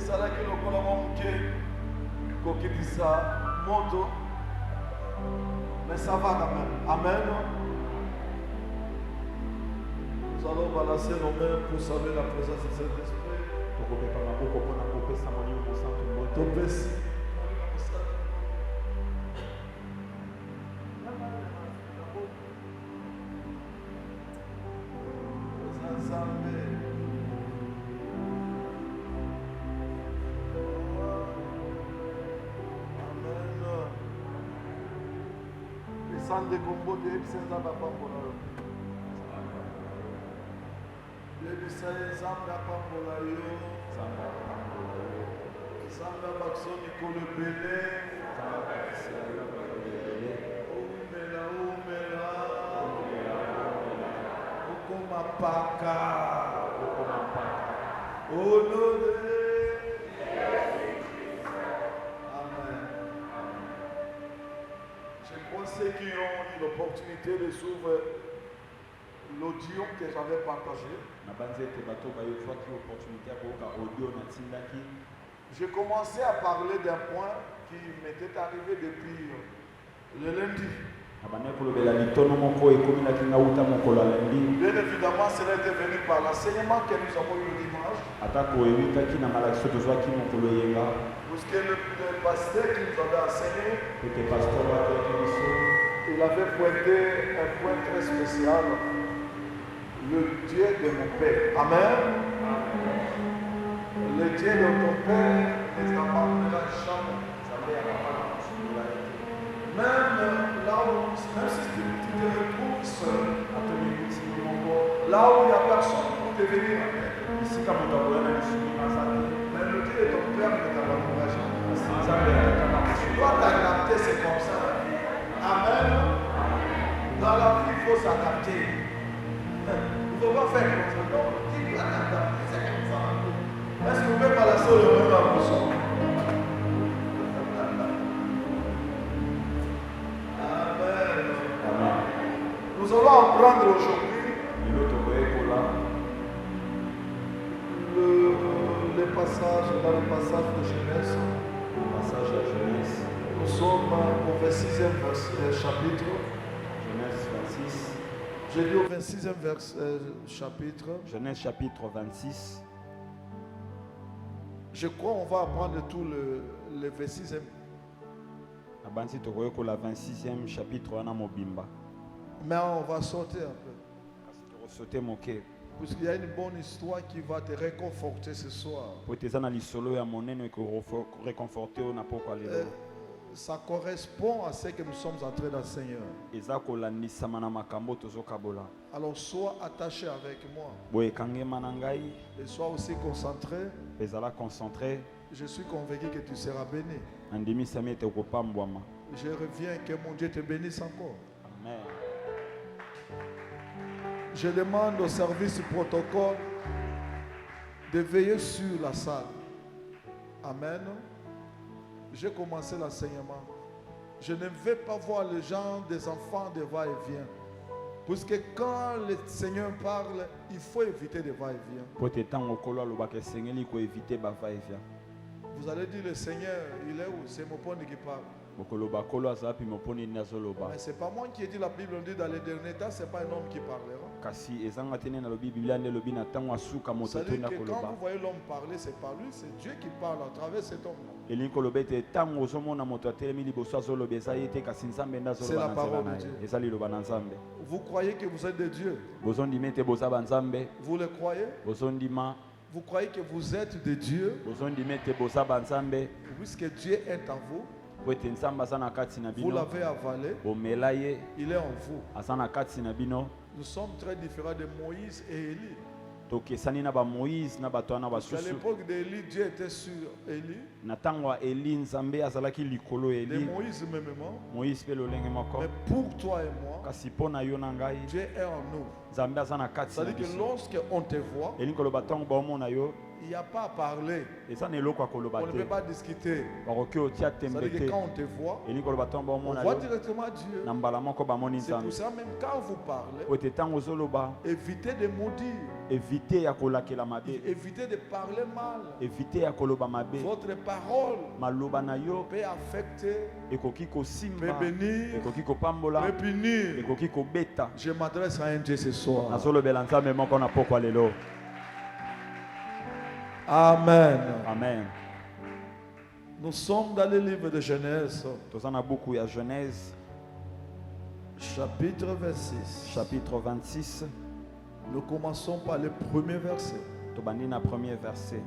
ezalaki lokola moke kokitisa moto, mais ça va quand même. Amen. Nous allons balancer nos mains pour saluer la présence de Saint-Esprit. Topesi. De combo de Epsenza Bapambola. Lebisai Zamba Pambola yo. Zamba Baxoni Kolebele. Umela. Ukoma Paka. Olole. Ceux qui ont eu l'opportunité de suivre l'audio que j'avais partagé, j'ai commencé à parler d'un point qui m'était arrivé depuis le lundi. Bien évidemment, cela était venu par l'enseignement que nous avons eu le dimanche. Parce que le pasteur qui nous avait enseigné, il avait pointé un point très spécial, le Dieu de mon Père. Amen. Le Dieu de ton Père ne t'abandonnera jamais. Même là où, même si tu te retrouves seul, là où il n'y a personne pour te venir en aide, mais le Dieu de ton Père ne t'abandonnera jamais. Tu dois t'adapter, c'est comme ça. Amen. Dans la vie, il faut s'adapter. Il ne faut pas faire comme ça. Non, tu dois t'adapter, c'est comme ça. Est-ce que vous pouvez balancer le même dans le son? Amen. Nous allons apprendre aujourd'hui le passage, dans le passage de Genèse. Nous sommes au 26e chapitre. Genèse 26. J'ai dit au 26e chapitre. Genèse chapitre 26. Je crois qu'on va apprendre tout le 26e. La 26e chapitre. Mais on va sauter un peu. Parce qu'il y a une bonne histoire qui va te réconforter ce soir. Ça correspond à ce que nous sommes en train d'enseigner. Alors sois attaché avec moi. Et sois aussi concentré. Je suis convaincu que tu seras béni. Je reviens, que mon Dieu te bénisse encore. Amen. Je demande au service du protocole de veiller sur la salle. Amen. J'ai commencé l'enseignement. Je ne vais pas voir les gens des enfants de va-et-vient. Parce que quand le Seigneur parle, il faut éviter de va-et-vient. Vous allez dire, le Seigneur, il est où? C'est mon point qui parle. Mais ce n'est pas moi qui ai dit, la Bible dit dans les derniers temps, ce n'est pas un homme qui parlera. C'est-à-dire que quand vous voyez l'homme parler, c'est pas lui, c'est Dieu qui parle à travers cet homme-là. C'est la parole de Dieu. Vous croyez que vous êtes de Dieu? Vous le croyez? Vous croyez que vous êtes de Dieu? Puisque Dieu est en vous, vous l'avez avalé, il est en vous. Nous sommes très différents de Moïse et Élie. À l'époque d'Élie, Dieu était sur Élie. De Moïse même. Mais pour toi et moi, Dieu est en nous. C'est-à-dire que lorsqu'on te voit, il n'y a pas à parler. On ne peut pas discuter. C'est-à-dire que quand on te voit, on voit directement Dieu. C'est pour ça même quand vous parlez, évitez de maudire. évitez ya kolakela mabe, évitez de parler mal. évitez ya koloba mabe. Votre parole Maloba na yo peut affecter, ekoki peut kosimba, bénir, ekoki kopambola, peut punir. ekoki kobeta. Je m'adresse à un Dieu ce soir. Nazolobela nzambe moko na pokwa lelo. Amen. Amen. Nous sommes dans le livre de Genèse, Tozana beaucoup ya Genèse, chapitre 26. chapitre 26. Nous commençons par le premier verset. Tobandi na premier verset.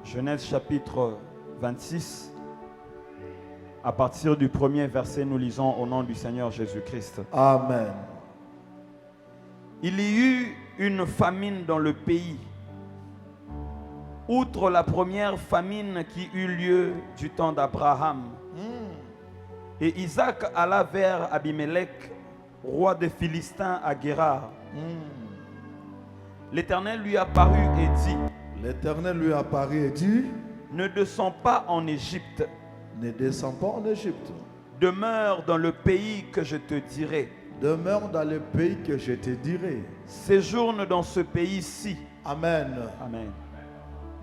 Genèse chapitre 26. À partir du premier verset, nous lisons au nom du Seigneur Jésus-Christ. Amen. Il y eut une famine dans le pays. Outre la première famine qui eut lieu du temps d'Abraham. Et Isaac alla vers Abimelech, roi des Philistins à Guérar. L'Éternel lui apparut et dit: L'Éternel lui apparut et dit: ne descends pas en Égypte, ne descends pas en Égypte. demeure dans le pays que je te dirai. Demeure dans le pays que je te dirai. Séjourne dans ce pays-ci. Amen. Amen.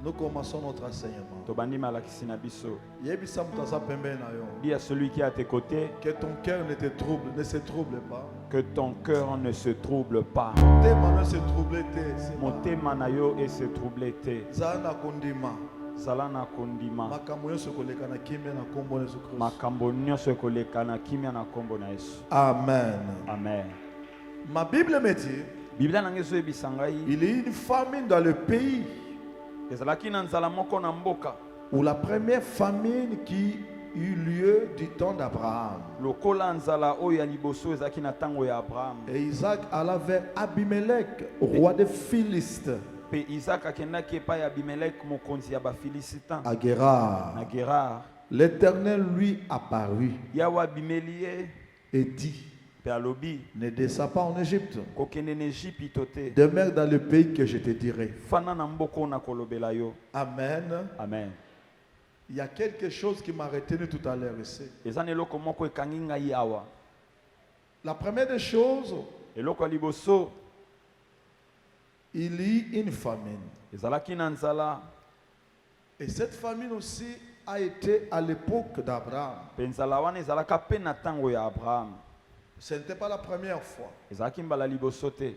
Nous commençons notre enseignement. Tobandi malakisi na biso. Yebisa mutu aza pembeni na yo. Dis à celui qui est à tes côtés Que ton cœur ne se trouble pas. que ton cœur ne se trouble pas. Tes mains ne se troublent pas. Motema na yo et se trouble te. Zana kondima. Zala na kondima. Makambo nyonso koleka na kimia na kombo na Yesu Kristo. Makambo nyonso ekoleka na kimia na kombo na Yesu. Amen. Amen. Ma Bible me dit, Biblia na ngezo ebisa ngai il y a une famine dans le pays. ezalaki na nzala moko na mboka. Ou la première famine qui eut lieu du temps d'Abraham. Lokola nzala oyo ya liboso ezalaki na tango ya Abraham. Et Isaac alla vers Abimelech, roi des Philistins, Pe Isaac akendaki epai ya Abimelech mokonzi ya bafilistin à Guérar. na Gerar. L'Éternel lui apparut Yawe abimeli ye et dit: pe alobi ne descends pas en Égypte. kokende na Ejipito te. Demeure dans le pays que je te dirai. Fana na mboka oyo nakolobela yo. Amen. Amen. Il y a quelque chose qui m'a retenu tout à l'heure ici. Eza na eloko moko ekangi ngai awa. La première des choses, Eloko ya liboso il y a une famine. ezalaki na nzala. Et cette famine aussi a été à l'époque d'Abraham. Pe nzala wana ezalaka pe na tango ya Abraham. Ce n'était pas la première fois. Ezalaki mbala liboso te.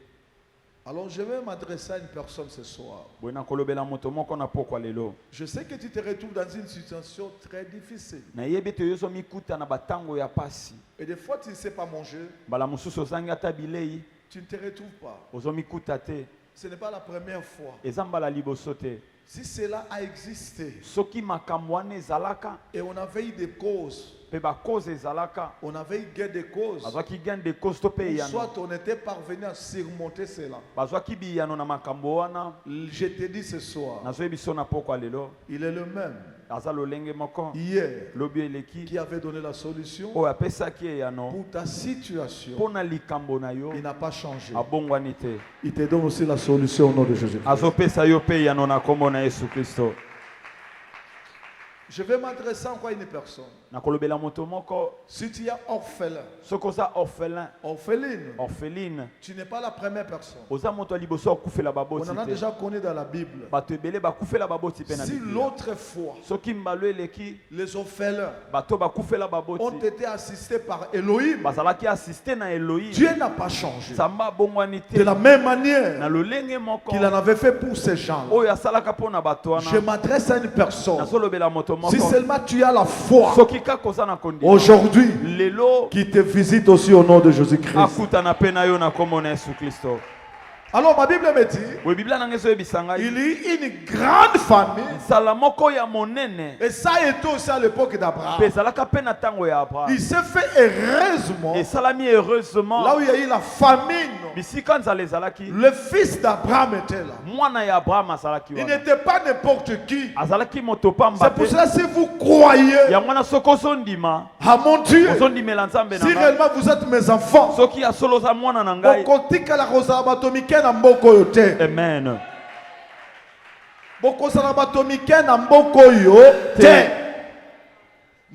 Alors je vais m'adresser à une personne ce soir. Boye nakolobela moto moko na pokwa lelo. Je sais que tu te retrouves dans une situation très difficile. Nayebi te yozo mikuta na batango ya pasi. Et des fois tu ne sais pas manger, Mbala mosusu ozangi ata bilei tu ne te retrouves pas. ozo mikuta te. Ce n'est pas la première fois. Eza mbala liboso te. Si cela a existé Soki makambo wana ezalaka et on avait eu des causes, pe bakoze ezalaka on avait eu guerre des causes, bazwaki gain de cause to pe ou yano soit on était parvenu à surmonter cela. bazwaki biyano na makambo wana. Je te dis ce soir, Nazoyebi so na pokwa lelo il est le même aza lolenge moko hier lobi eleki qui avait donné la solution oyo apesaki eyano pour ta situation. mpona likambo na yo Il n'a pas changé. abongwani te. Il te donne aussi la solution au nom de Jésus. Azopesa yo pe eyano na kombo na Yesu Kristo. Je vais m'adresser encore à une personne. Nakolobela moto moko Si tu es orphelin, soki oza orphelin orpheline, orpheline tu n'es pas la première personne. oza moto ya liboso akufela On baboti en a te. déjà connu dans la Bible. Bato ebele bakufela baboti pe na Si Biblia. l'autre fois, Soki mbalo eleki les orphelins bato bakufela ont baboti été assistés par Elohim, bazalaki asiste na Elohim. Dieu n'a pas changé. Nzambe abongwani De te la même na manière lolenge moko qu'il en avait fait pour ces gens. oyo asalaka mpo na bato Je wana. m'adresse à une personne. Nazolobela moto moko Si seulement tu as la foi soki kaka oza na kondima aujourd'hui, lelo qui te visite aussi au nom de Jésus-Christ. akutana pe na yo na kombo na Yesu Kristo. Alors ma Bible me dit, Boye Biblia nange ezoyebisa ngai il y a une grande famille. nzala moko ya monene Et ça a été aussi à l'époque pe d'Abraham. ezalaka pe na ntango ya Abraham. Il s'est fait heureusement Esalami heureusement là où il y a eu la famine. bisika nzala ezalaki Le fils d'Abraham était là. mwana ya Abraham azalaki Il wana. n'était pas n'importe qui. Azalaki moto pamba C'est pour te. cela si vous croyez Yango wana soki ozondima à mon Dieu, ozondimela nzambe na si ngai. réellement vous êtes mes enfants, Soki ya solo oza mwana na ngai. bokotika rosa batomike na mboko yo te. Amen. Bokozala batomike na mboko yo te.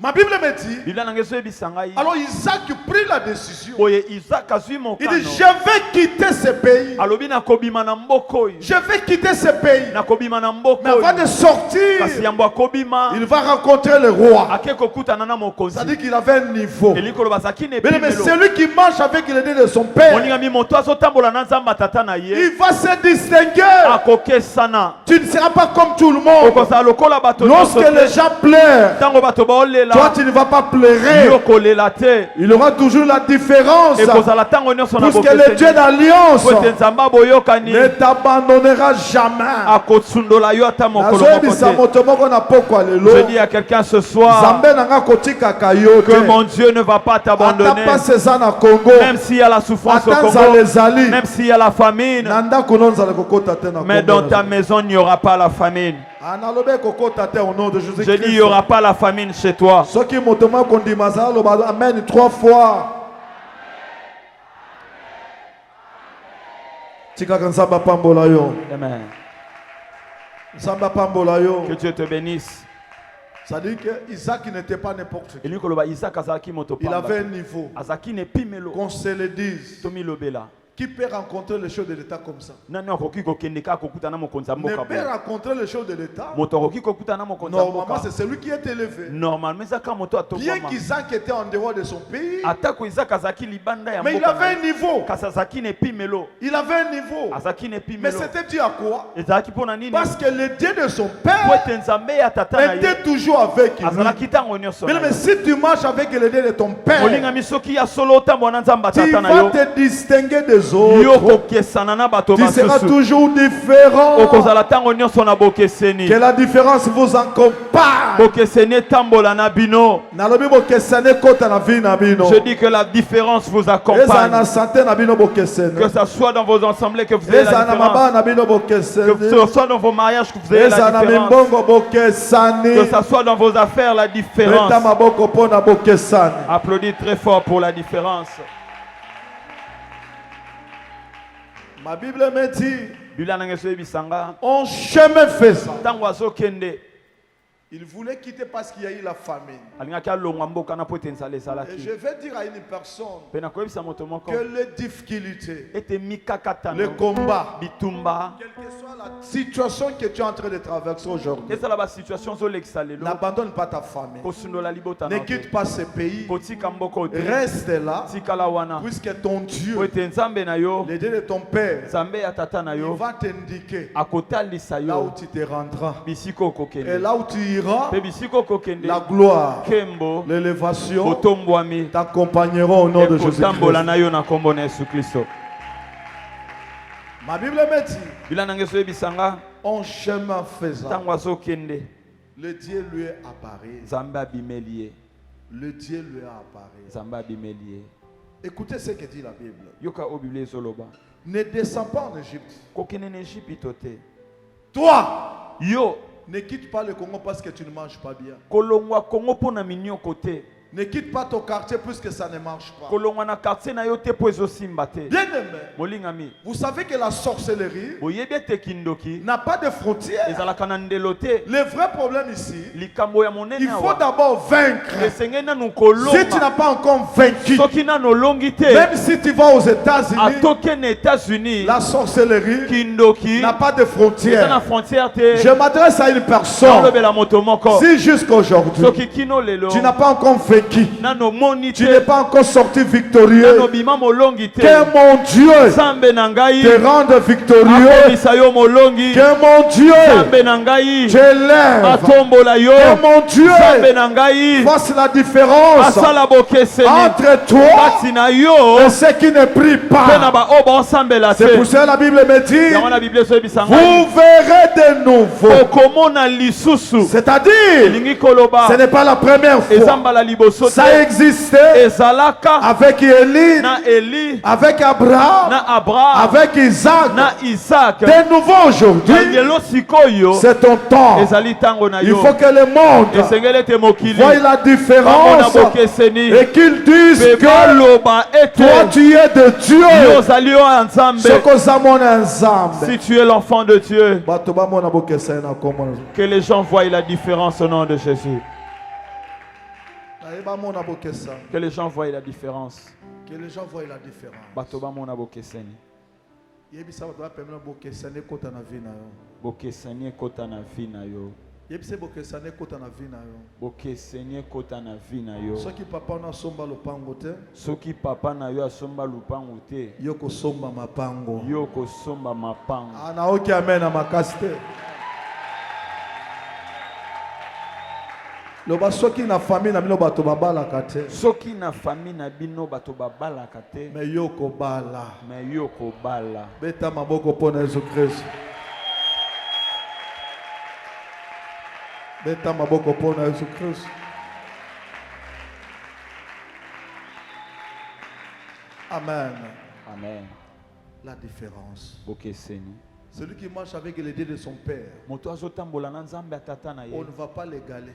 Ma Bible me dit, Biblia nangezo ebisangai. alors Isaac prit la décision. Boye Isaac azui Il mokano. dit, je vais quitter ce pays. Alobi na kobima na mboko oyo. Je vais quitter ce pays. Na kobima na mboko Mais oyo. avant de sortir, Kasi yambo akobima. il va rencontrer le roi. Ake kokutana na mokonzi. C'est-à-dire qu'il avait un niveau. Elikolo bazaki ne Mais pimelo. celui qui marche avec l'idée de son père, Moninga mi moto azotambola na nzamba tata na ye. il va se distinguer. Akokesana. Tu ne seras pas comme tout le monde. Okosa lokola bato. Lorsque les gens pleurent, Tango bato baolela. toi tu ne vas pas pleurer. Yokolela te. Il y aura toujours la différence. Ekozala tango nyonso na Puisque le Dieu d'alliance Pote nzamba boyokani. ne t'abandonnera jamais. Akotsundola yo ata mokolo Nazoyebisa moko moto moko na pokwa te. lelo. Je dis à quelqu'un ce soir Nzambe nanga kotikaka yo te. que mon Dieu ne va pas Ata t'abandonner. pas eza na Congo. Même s'il y a la souffrance au Ata Congo, nzala ezali. même s'il y a la famine, Na ndako no nzala kokota te na mais Congo. dans ta maison, il n'y aura pas la famine. Analobe kokota te au nom de Je Jésus-Christ. dis, il n'y aura pas la famine chez toi. Soki moto moko ndima azala loba amen 3 fois. Tikaka nzamba pambola yo. Amen. Nzamba pambola yo. Que Dieu te bénisse. Ça dit que Isaac n'était pas n'importe qui. Et lui, Isaac azaki moto Il pamba. avait un niveau. Azaki ne pimelo. Qu'on se le dise. Tomi lobela. Qui peut rencontrer les choses de l'État comme ça? Nani akoki kokendeka kokuta na mokonzi ya Ne mboka peut boye. rencontrer les choses de l'État. Moto akoki kokuta na mokonzi ya Normalement, mboka. c'est celui qui est élevé. Normalement, ezaka moto Bien atongama. qu'Isaac était en dehors de son pays, Atako Isaac azaki libanda ya mais il mboka. avait un niveau. Kasi azaki ne pimelo. Il avait un niveau. Azaki ne Mais pimelo. c'était dû à quoi? Ezalaki mpona nini? Parce que le Dieu de son Po père ete nzambe ya tata na ye était toujours avec lui. azalaki ntango nyonso na Mais ye. si tu marches avec le Dieu de ton père, molingami soki ya solo otambola na nzambe tu tata na vas yo te distinguer des yo autres. kokesana na bato Tu seras basusu toujours différent. okozala ntango nyonso na bokeseni. Que la différence vous accompagne. Bokeseni etambola na bino. Nalobi bokesane kota na vie na bino. Je dis que la différence vous Eza accompagne. na santé na bino bokesane. Que ce soit dans vos assemblées que vous ayez Eza la na différence. mabana na bino Que bokesane. ce soit dans vos mariages que vous ayez Eza la na différence. mimbongo bokesane. Que ce soit dans vos affaires la différence. Meta maboko pona bokesane. Applaudis très fort pour la différence. Ma Bible me dit, Biblia nangeso ebisanga en chemin faisant, ntango azokende il voulait quitter parce qu'il y a eu la famine. alingaki alongwa mboka na po ete nzala Et ezalaki. je vais dire à une personne Mpe nakoyebisa moto moko que les difficultés, ete le mikakatano combat, bitumba quelle que soit la situation que tu es en train de traverser aujourd'hui, ezala basituation ozolekisa lelo n'abandonne pas ta famille. kosundola libota Ne na quitte yo. pas ce pays. Kotika mboka ote Reste là, tikala wana puisque ton Dieu, po ete nzambe na yo le Dieu de ton père, nzambe ya tata na il yo va t'indiquer akotalisa là où yo tu te rendras. bisika Et okokende là où tu iras, mpe bisika okokende la gloire, kembo l'élévation botombwami t'accompagneront au nom de ekotambola Jésus-Christ. na yo na nkombo na yesu kristo. Ma Bible me dit, bila nange soyebisanga en chemin faisant, ntango azokende le Dieu lui est apparu. nzambe abimeli ye. Le Dieu lui est apparu. nzambe abimeli ye. Écoutez ce que dit la Bible. yoka oyo biblia ezoloba Ne descends pas en Égypte. kokende na egypte te. Toi, yo ne quitte pas le Congo parce que tu ne manges pas bien. kolongwa kongo mpo na minioko te. Ne quitte pas ton quartier puisque ça ne marche pas. kolongwa na quartier na yo te mpo ezosimba te. Bien aimé, molingami vous savez que la sorcellerie boyebi ete kindoki n'a pas de frontières. ezalaka na ndelo te. Le vrai problème ici, likambo ya monene il faut awa d'abord vaincre. esengeli nanu Si tu n'as kolonga pas encore vaincu, soki nanu olongi te même si tu vas aux États-Unis, atoke na états-unis la sorcellerie kindoki n'a pas de eza na frontières. frontière te. Je m'adresse à une personne. olobela moto moko Si jusqu'aujourd'hui, soki kino lelo tu n'as pas encore vaincu, nano moni tu n'es te pas encore sorti victorieux, nano bima molongi te que mon Dieu nzambe na ngai te rende victorieux, akomisa yo molongi que mon Dieu nzambe na ngai te lève, atombola yo que mon Dieu nzambe na ngai fasse la différence asala bokeseni entre toi kati na yo et ceux qui ne prient mpe na pas. baoyo baosambela C'est te. pour ça que la Bible me dit, yango na biblia ezoyebisa ngai vous verrez de nouveau. okomona lisusu C'est-à-dire, elingi koloba ce n'est pas la première eza fois. mbala liboso Ça te existait ezalaka avec Élie, na eli avec Abraham, na abraham avec Isaac. na isaac De nouveau aujourd'hui, na lelo sikoyo c'est ton temps. ezali ntango na Il yo faut que le monde esengeli ete mokili voie la bamona différence bokeseni et qu'ils disent mpe que baloba toi ete tu es de Dieu. yo ozali yo ya nzambe. Sokozamona nzambe. Si tu es l'enfant de Dieu, Bato bamona bokesana komona. que les gens voient la différence au nom de Jésus. bamona bokesa. Que les gens voient la différence. Que les gens voient la différence. Bato bamona bokeseni. Yebisa bato bapemela bokesane kota na vie na yo. Bokeseni ekota na vie na yo. Yebisa bokesane kota na vie na yo. Bokeseni ekota na vie na yo. Soki papa na somba lopango te. Soki papa na yo asomba lupango te. Yo ko somba mapango. Yo kosomba mapango. Ana oki amen na makasi te. Loba soki na famille na bino bato babalaka te. Soki na famille na bino bato babalaka te. Mais yo ko bala. Mais yo kobala. Beta maboko pona Yesu Kristo. Beta maboko pona Yesu Kristo. Amen. Amen. La différence. Bokeseni. Celui qui marche avec les dieux de son père, Moto azotambola na nzambe atata na on ye. ne va pas l'égaler.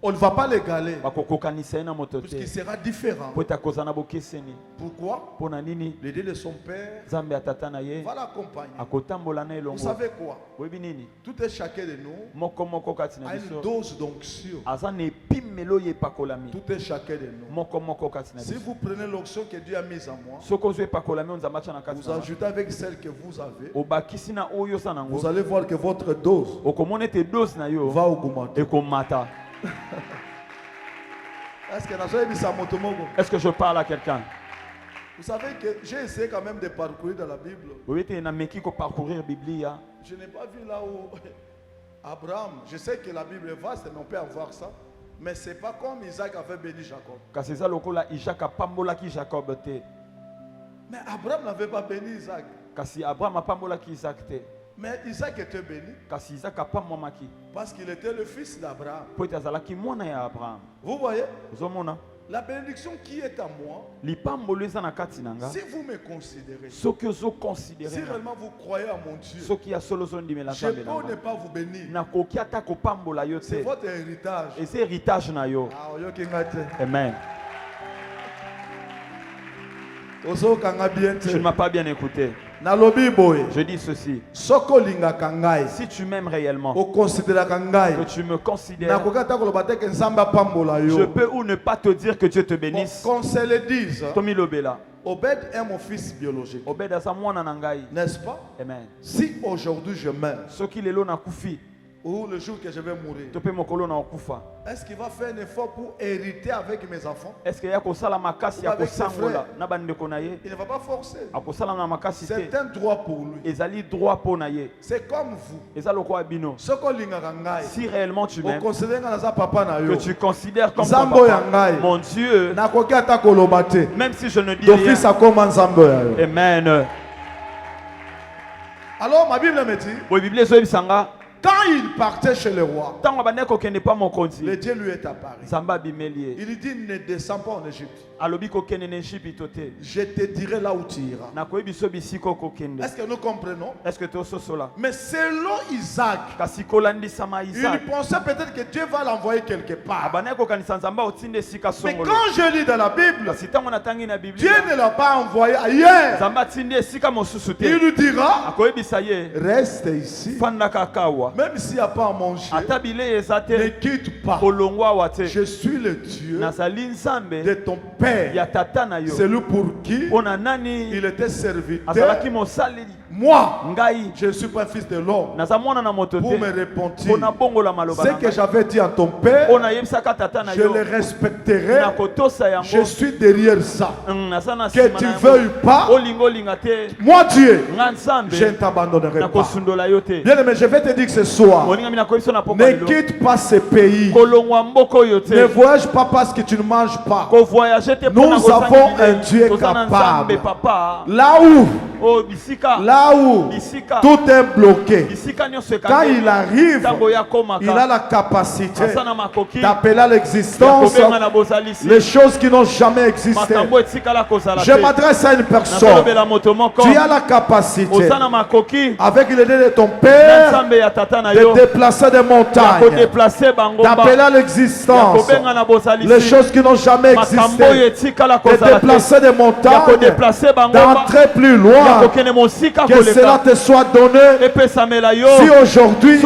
On ne va pas l'égaler. Bakokokanisa ye na moto te. Puisqu'il sera différent. Po etakoza na bokeseni. Pourquoi? Pona nini? Les dieux de son père Nzambe atata na ye va l'accompagner. akotambola na Vous elongo. savez quoi? Webi nini? Tout et chacun de nous Moko moko kati na a une biso. dose d'onction. Aza na epimelo ye epakolami. Tout et chacun de nous. Moko moko kati na Si biso. vous prenez l'onction que Dieu a mise en moi, Soko zo epakolami on nzambe atia na kati vous na. ajoutez avec celle que vous avez, Obakisi na oyo sa nango. vous allez voir que votre dose Okomona ete dose na yo va augmenter. ekomata. Est-ce que vous avez mis ça motomogo? Est-ce que je parle à quelqu'un? Vous savez que j'ai essayé quand même de parcourir dans la Bible. Oui, tu na meki ko parcourir Biblia. Je n'ai pas vu là où Abraham, je sais que la Bible est vaste, mais on peut avoir ça. Mais ce n'est pas comme Isaac avait béni Jacob. Kasi eza lokola Isaac apambolaki Jacob te. Mais Abraham n'avait pas béni Isaac. Kasi Abraham apambolaki Isaac te. Mais Isaac était béni Kasi Isaac apamwamaki. parce qu'il était le fils d'Abraham. Po ete azalaki mwana ya Abraham. Vous voyez, Ozomona? la bénédiction qui est à moi, Lipambolo eza na kati na nga. si vous me considérez, Soki si ozoconsidere nga. réellement vous croyez à mon Dieu, Soki ya solo ozondimela je Nzambe peux na ne nga. pas vous bénir. Nakoki ata kopambola yo C'est te. votre héritage. Eza héritage na yo. Ah, oyo kinga te. Amen. Ozo kanga bien Tu ne te. m'as pas bien écouté. Nalobi boye. Je dis ceci. Soko linga kangai. Si tu m'aimes réellement, O considéra kangai. que tu me considères, Nakoka ta koloba te ke nzamba pambola je yo. peux ou ne pas te dire que Dieu te Bon, bénisse. qu'on se le dise, Tomi Lobela. Obed est mon fils biologique. Obed asa mwana na ngai. N'est-ce pas? Amen. Si aujourd'hui je meurs, Soki lelo na kufi, ou le jour que je vais mourir, tope mokolo na okufa. est-ce qu'il va faire un effort pour hériter avec mes enfants? Est-ce que ya kosala makasi ya Ou avec ses kosangola frères. na bandeko na ye? Il ne va pas forcer. Akosala na makasi C'est te. un droit pour lui. Ezali droit po na ye. C'est comme vous. Eza lokola bino. Soko linga kangai. Si réellement tu O m'aimes, considère nga naza papa na que yo. tu considères comme ton Nzambo ya papa, ngai. mon Dieu, Nakoki ata koloba te. même si je ne dis rien. D'office akoma nzambo ya yo. Amen. Alors ma Bible me dit, Bo Bible ezoyebisanga quand il partait chez le roi, ntango abandaki kokende pa mokonzi, le Dieu lui est apparu. nzambe abimeli ye. Il lui dit, ne descends pas en Égypte. Alobi kokende na Ejipito te. Je te dirai là où tu iras. Nakoyebi biso bisika okokende. Est-ce que nous comprenons? Est-ce que tososola? Mais selon Isaac, Kasi kolandisama Isaac. il pensait peut-être que Dieu va l'envoyer quelque part. Abandaki kokanisa nzambe otinde esika Mais songolo. quand je lis dans la Bible, Kasi ntango natangi na Dieu Biblia, ne l'a pas envoyé ailleurs. nzambe atindi esika mosusu Il te. lui dira, Akoyebisa ye reste ici. fanda kaka awa. Même s'il n'y a pas à manger, Ata bilei eza ne te, quitte pas. kolongwa awa te. Je suis le Dieu Nazali nzambe de ton ya père. tata na yo. Celui pour qui Mpona nani il était serviteur. azalaki mosaleli. Moi, Ngai je ne suis pas fils de l'homme naza mwana na moto pour me te. repentir. Mpona bongola maloba Ce na que ngai. j'avais dit à ton père, Mpona yebisaka tata na je yo. le respecterai. Nakotosa yango. Je suis derrière ça. Naza na Que nsima tu na yango. veuilles pas, Olinga olinga te. moi Dieu, Nga nzambe je ne t'abandonnerai pas. nakosundola yo te. Bien aimé, je vais te dire que ce soir, Moninga mina koyebiso na poko ne lelo. quitte pas ce pays. Kolongwa mboka oyo te. Ne voyage pas parce que tu ne manges pas. Kovoyage te mpona Nous kozanga avons bilei. un Dieu Toza na capable. nzambe papa. Là où, O bisika. Bisika. tout est bloqué. Bisika nyonso Quand ekangeli. il arrive, Ntango ya komaka. il a la capacité Asa na makoki. d'appeler à Ya l'existence kobenga na bozalisi. les choses qui n'ont jamais existé. Makambo etikala kozala Je te. m'adresse à une personne. Nazolobela moto moko. Tu as la capacité, Oza na makoki. avec l'idée de ton Na père, nzambe ya tata na de yo. déplacer des Ya montagnes, kodeplace bangomba. d'appeler à Ya l'existence kobenga na bozalisi. les choses qui n'ont jamais Makambo oyo existé, etikala de kozala te. déplacer des Ya montagnes, kodeplace bangomba. d'entrer plus Ya loin, kokende mosika que Que cela te soit donné. Si aujourd'hui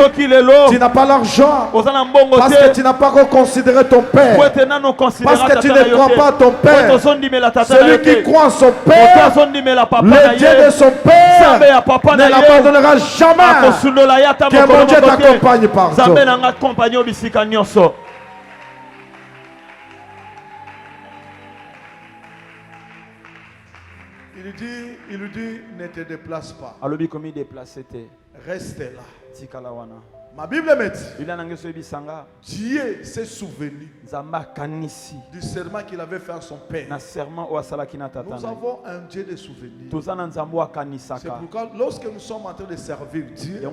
tu n'as pas l'argent, parce que tu n'as pas reconsidéré ton père, parce que tu ne crois pas à ton père, celui qui croit en son père, le Dieu de son père ne l'abandonnera jamais. Que mon Dieu t'accompagne partout. Il lui dit, ne te déplace pas. Reste là. Ma Bible me dit, Dieu s'est souvenu du serment qu'il avait fait à son père. Nous avons un Dieu de souvenirs. C'est pourquoi lorsque nous sommes en train de servir Dieu, il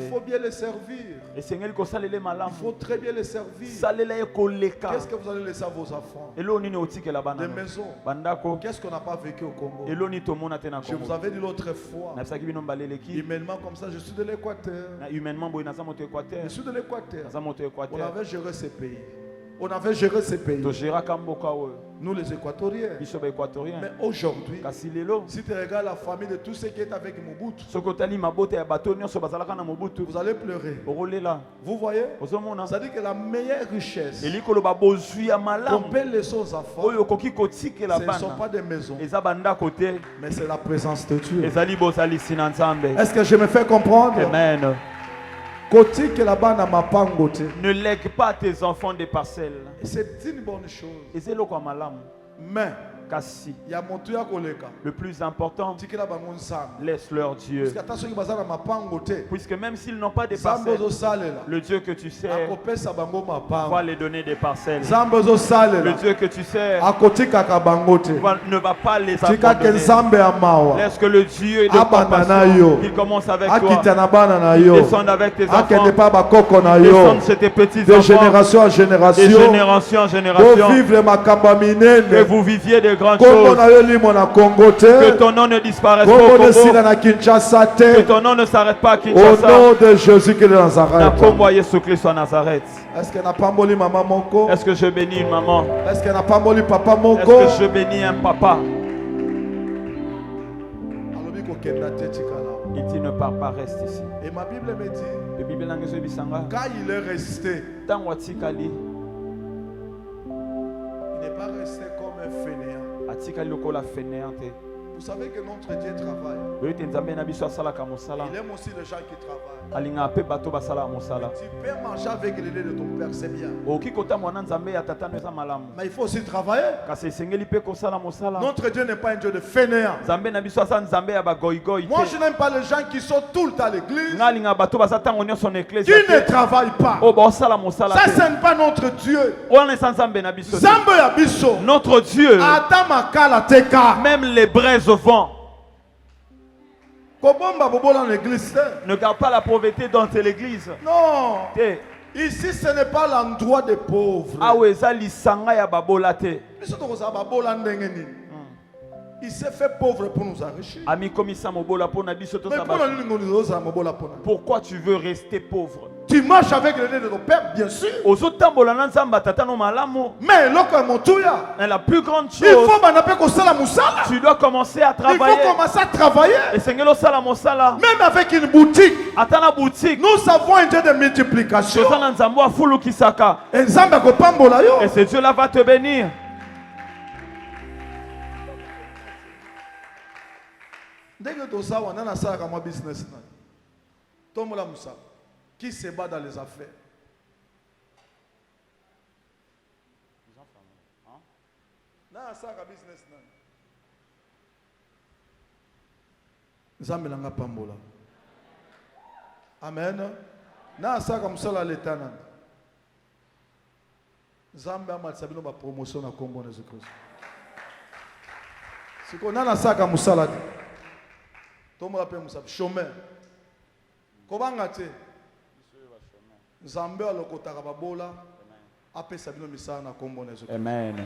faut bien le servir. Il faut très bien le servir. Qu'est-ce que vous allez laisser à vos enfants? Des maisons. Qu'est-ce qu'on n'a pas vécu au Congo? Je vous avais dit l'autre fois, humainement comme ça, je suis de l'Équateur. Je suis de l'Équateur. On avait géré ces pays. Nous les Équatoriens. Mais aujourd'hui, si tu regardes la famille de tous ceux qui étaient avec Mobutu, vous allez pleurer. Vous voyez? Ça dit que la meilleure richesse qu'on peut laisser aux enfants, ce ne sont pas des maisons, mais c'est la présence de Dieu. Est-ce que je me fais comprendre? Amen. Ne lègue pas tes enfants des parcelles. C'est une bonne chose. Mais le plus important, laisse leur Dieu. Puisque même s'ils n'ont pas des parcelles, le Dieu que tu sers va les donner des parcelles. Le Dieu que tu sers ne va pas les abandonner. Laisse que le Dieu de compassion qui commence avec toi descende avec tes enfants, descende chez tes petits enfants, de génération en génération, que vous viviez de grandes choses. Que ton nom ne disparaisse pas au Congo. Que ton nom ne s'arrête pas à Kinshasa. Au nom de Jésus qui est de Nazareth. Est-ce que je bénis une maman? Est-ce que je bénis un papa? Il dit ne pars pas, reste ici. Et ma Bible me dit, quand il est resté, il n'est pas resté comme un fainéant. Vous savez que notre Dieu travaille. Il aime aussi les gens qui travaillent. Tu peux marcher avec le lait de ton père, c'est bien. Mais il faut aussi travailler. Notre Dieu n'est pas un Dieu de fainéants. Moi je n'aime pas les gens qui sont tout le temps à l'église, qui ne travaillent pas. Ça ce n'est pas notre Dieu. Notre Dieu, même les braises vent. Ne garde pas la pauvreté dans l'église. Non. Ici, ce n'est pas l'endroit des pauvres. Il s'est fait pauvre pour nous enrichir. Mais pourquoi tu veux rester pauvre? Tu marches avec le lait de ton père, bien sûr. Mais la plus grande chose, tu dois commencer à travailler. Il faut commencer à travailler. Même avec une boutique, nous avons un Dieu de multiplication. Et ce Dieu-là va te bénir. Qui se bat dans les affaires? Amen. Na saka musala letana. Nzambe amatsabino ba promotion na kombo na Jésus Christ. Siko na saka musala. Tomola pe musala chômeur. Kobanga te. Nzambe alokotaka babola apesa bino misala na kombo na Jésus Christ. Amen.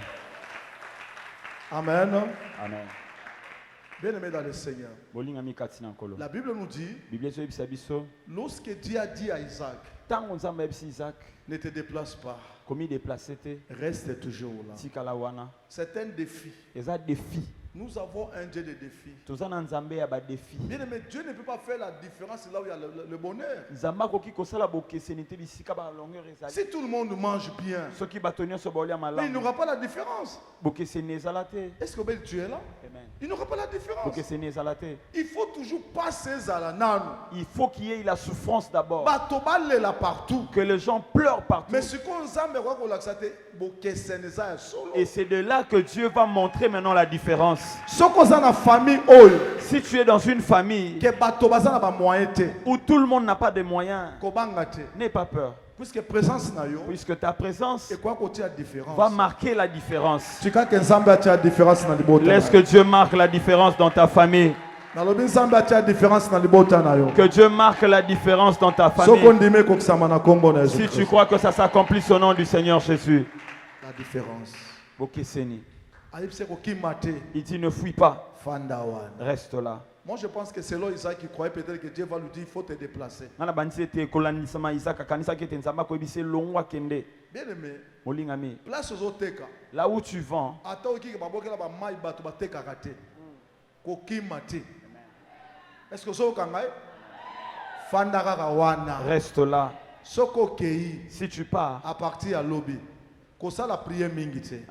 Amen. Amen. Bien-aimé dans le Seigneur, la Bible nous dit, lorsque Dieu a dit à Isaac, ne te déplace pas, reste toujours là. C'est un défi. Nous avons un Dieu de défis. défi. Bien aimé, Dieu ne peut pas faire la différence là où il y a le bonheur. Si tout le monde mange bien, mais il n'aura pas la différence. Est-ce que tu es là? Il n'aura pas la différence. Il faut toujours passer à la nano. Il faut qu'il y ait la souffrance d'abord. Partout. Que les gens pleurent partout. Mais ce qu'on et c'est de là que Dieu va montrer maintenant la différence. Si tu es dans une famille où tout le monde n'a pas de moyens, n'aie pas peur. Puisque ta présence va marquer la différence. Laisse que Dieu marque la différence dans ta famille. Que Dieu marque la différence dans ta famille. Si tu crois que ça s'accomplisse au nom du Seigneur Jésus. La différence. Il dit ne fuis pas. Reste là. Moi je pense que c'est là Isaac qui croyait peut-être que Dieu va lui dire il faut te déplacer. Bien aimé, place aux autres. Là où tu vends, est-ce que reste là. Si tu pars, à partir à lobby, que ça la prière mingite.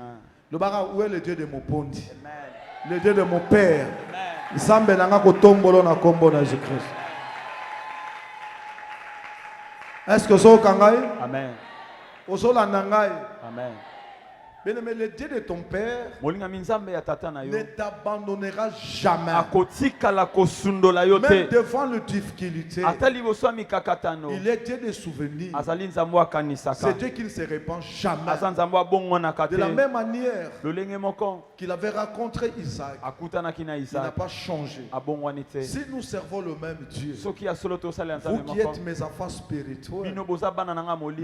Le bara où est le Dieu de mon pondi, le Dieu de mon père. Zambe nanga kotombolo na kombo na Jésus-Christ. Est-ce que ça kangai? Amen. Osola nangai. Amen. Bien-aimé, le Dieu de ton père ne t'abandonnera jamais. Même devant le difficulté, il est Dieu de souvenirs. C'est Dieu qui ne se répand jamais. De la même manière qu'il avait rencontré Isaac, il n'a pas changé. Si nous servons le même Dieu, vous qui êtes mes enfants spirituels,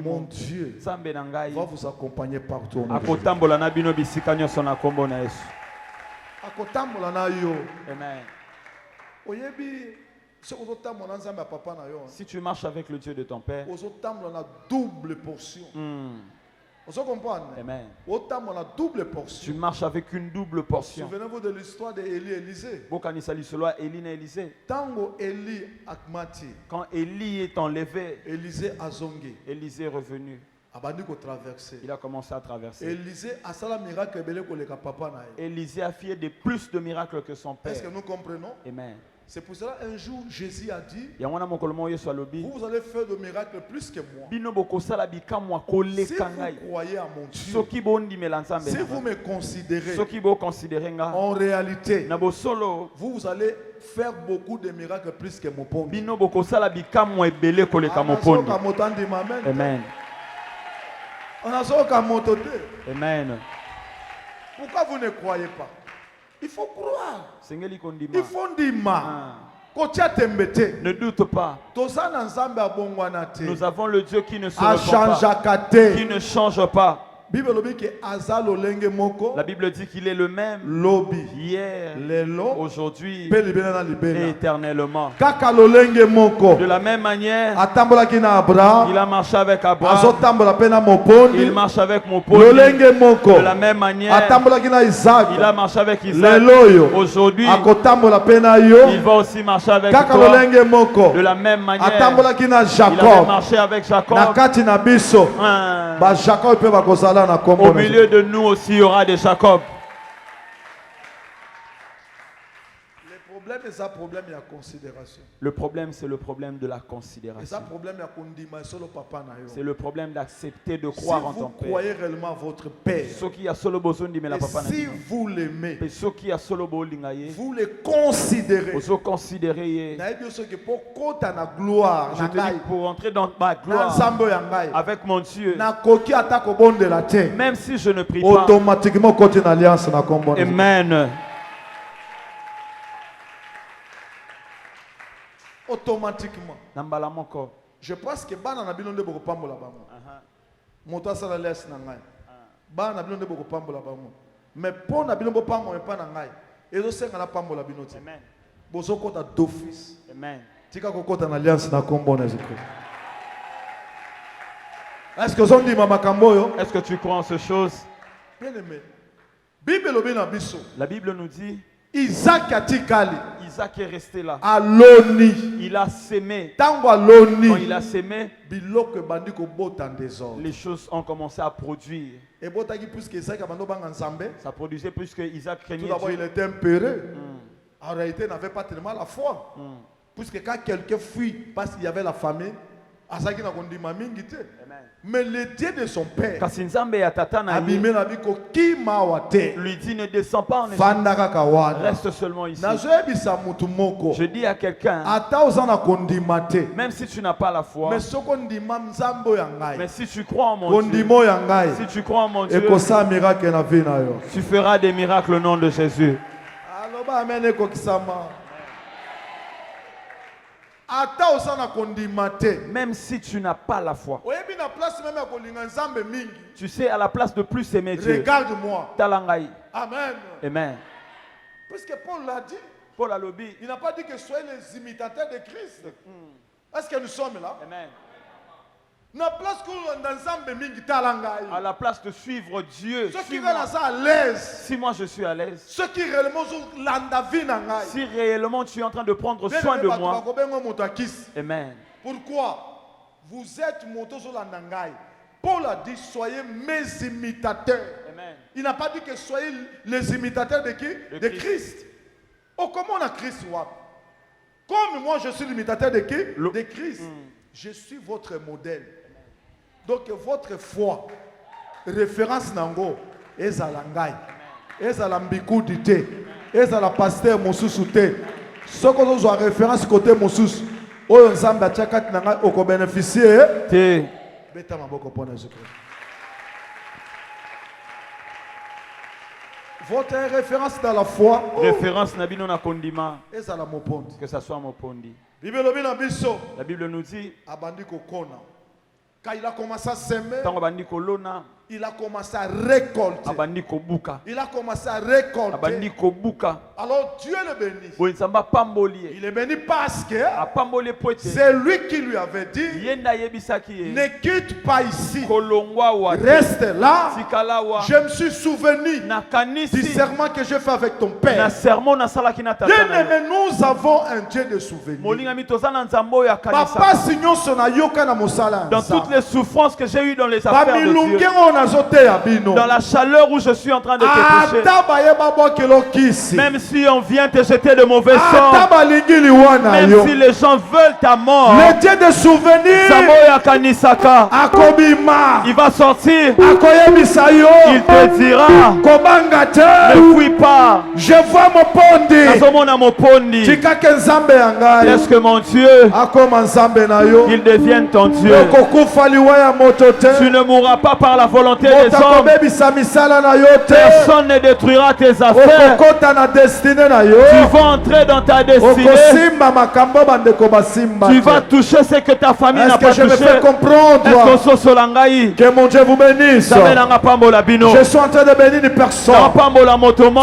mon Dieu va vous accompagner partout. Akotambola na bino bisika nyonso na kombo na Yesu. Akotambola na yo. Amen. Oyebi sokotambola nzambe papa na yo. Si tu marches avec le Dieu de ton père, ozotambola na double portion. Vous comprenez? Amen. Otambola double portion. Tu marches avec une double portion. Souvenez-vous de l'histoire d'Élie et Élisée. Bokanisa lisolo Élie et Élisée. Tango Élie akmati. Quand Élie est enlevé, Élisée a zongi. Élisée est revenu. Il a commencé à traverser. Élisée a fait de plus de miracles que son père. Est-ce que nous comprenons? Amen. C'est pour cela un jour Jésus a dit, vous allez faire de miracles plus que moi. Si vous croyez à mon Dieu, si vous me considérez, en réalité, vous allez faire beaucoup de miracles plus que mon pont. Amen. On a ça comme moto. Amen. Pourquoi vous ne croyez pas? Il faut croire. Il faut dire. Ne doute pas. Nous avons le Dieu qui ne se repent pas, qui ne change pas. La Bible dit qu'il est le même hier, aujourd'hui et éternellement. De la même manière, il a marché avec Abraham, il marche avec mon pôle. De la même manière, il a marché avec Isaac. Aujourd'hui, il va aussi marcher avec toi. De la même manière, il a marché avec Jacob. Au milieu de nous aussi, il y aura des Jacob. Le problème, c'est le problème de la considération. C'est le problème d'accepter de croire en ton Père. Si vous croyez réellement votre Père, si vous l'aimez, vous le considérez. Je te dis, pour entrer dans ma gloire avec mon Dieu, même si je ne prie pas, automatiquement côté une alliance. Amen. Automatiquement. Je pense que bana na bino nde boko pambola bango. Moto asala les na ngai. Bana na bino nde boko pambola bango. Mais pour na bino boko pambola pa na ngai. Ezo senga na pambola bino ti. Amen. Bozo kota d'office. Amen. Tika kokota na alliance na kombo na Jésus-Christ. Est-ce que on dit mama kamboyo? Est-ce que tu crois en ces choses? Bien aimé. La Bible nous dit Isaac atikali. Isaac est resté là. Aloni. Il a sémé. Tango aloni. Quand il a sémé, biloko bandi ko bota en désordre. Les choses ont commencé à produire. Et botaki puisque Isaac abando banga nzambe. Ça produisait plus que Isaac craignait. Tout d'abord, il était impéré. En réalité, il n'avait pas tellement la foi. Puisque quand quelqu'un fuit parce qu'il y avait la famine, Asaki n'a pas dit mamingite. Mais le Dieu de son père lui dit ne descends pas en Égypte. Reste seulement ici. Je dis à quelqu'un, même si tu n'as pas la foi, mais si tu crois en mon Dieu, si tu crois en mon Dieu, tu feras des miracles au nom de Jésus. Même si tu n'as pas la foi, tu sais, à la place de plus aimer Dieu, regarde-moi. Talangaï. Amen. Amen. Parce que Paul l'a dit. Paul a lobby. Il n'a pas dit que soyez les imitateurs de Christ. Est-ce que nous sommes là? Amen. À la place de suivre Dieu, si moi je suis à l'aise, si réellement tu es en train de prendre soin de moi, amen. Pourquoi? Vous êtes Paul a dit soyez mes imitateurs. Amen. Il n'a pas dit que soyez les imitateurs de qui? De Christ. Oh, comment on a Christ? Comme moi je suis l'imitateur de qui? De Christ. Je suis votre modèle. Donc votre foi, référence nango, ezalangai, ezalambikoudité, ezalapasteur mosusute. Ce que nous avons référence côté mosus, oyo nzamba tchakat nanga oko bénéficier. Te. Beta maboko pona Jésus-Christ. Votre référence dans la foi. Référence nabino na kondima. Ezala mopondi. Que ça soit mopondi. La Bible nous dit. Abandi kokona. Quand il a commencé à s'aimer, il a commencé à récolter. Il a commencé à récolter. Alors Dieu le bénit. Il est béni parce que c'est lui qui lui avait dit ne quitte pas ici. Reste là. Je me suis souvenu du serment que j'ai fait avec ton père. Bien-aimé, nous avons un Dieu de souvenir. Papa, sinon, dans toutes les souffrances que j'ai eues dans les affaires de Dieu, dans la chaleur où je suis en train de te toucher, même si on vient te jeter de mauvais sorts, même si les gens veulent ta mort, le Dieu de souvenir, il va sortir, il te dira, ne fuis pas, je vois mon pondi, laisse que mon Dieu, il devienne ton Dieu. Tu ne mourras pas par la volonté des hommes. Personne ne détruira tes affaires. Tu vas entrer dans ta destinée. Tu vas toucher ce que ta famille n'a pas touché. Que mon Dieu vous bénisse. Je suis en train de bénir une personne.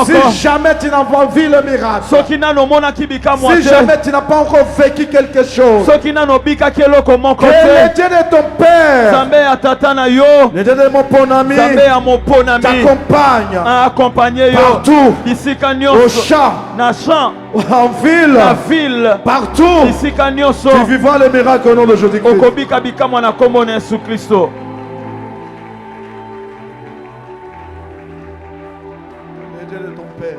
Si jamais tu n'as pas vu le miracle, si jamais tu n'as pas encore vécu quelque chose, que le Dieu de ton père, le Dieu de mon t'accompagne partout, au champ, en ville, partout. Tu vivras le miracle au nom de Jésus-Christ. Le Dieu de ton père.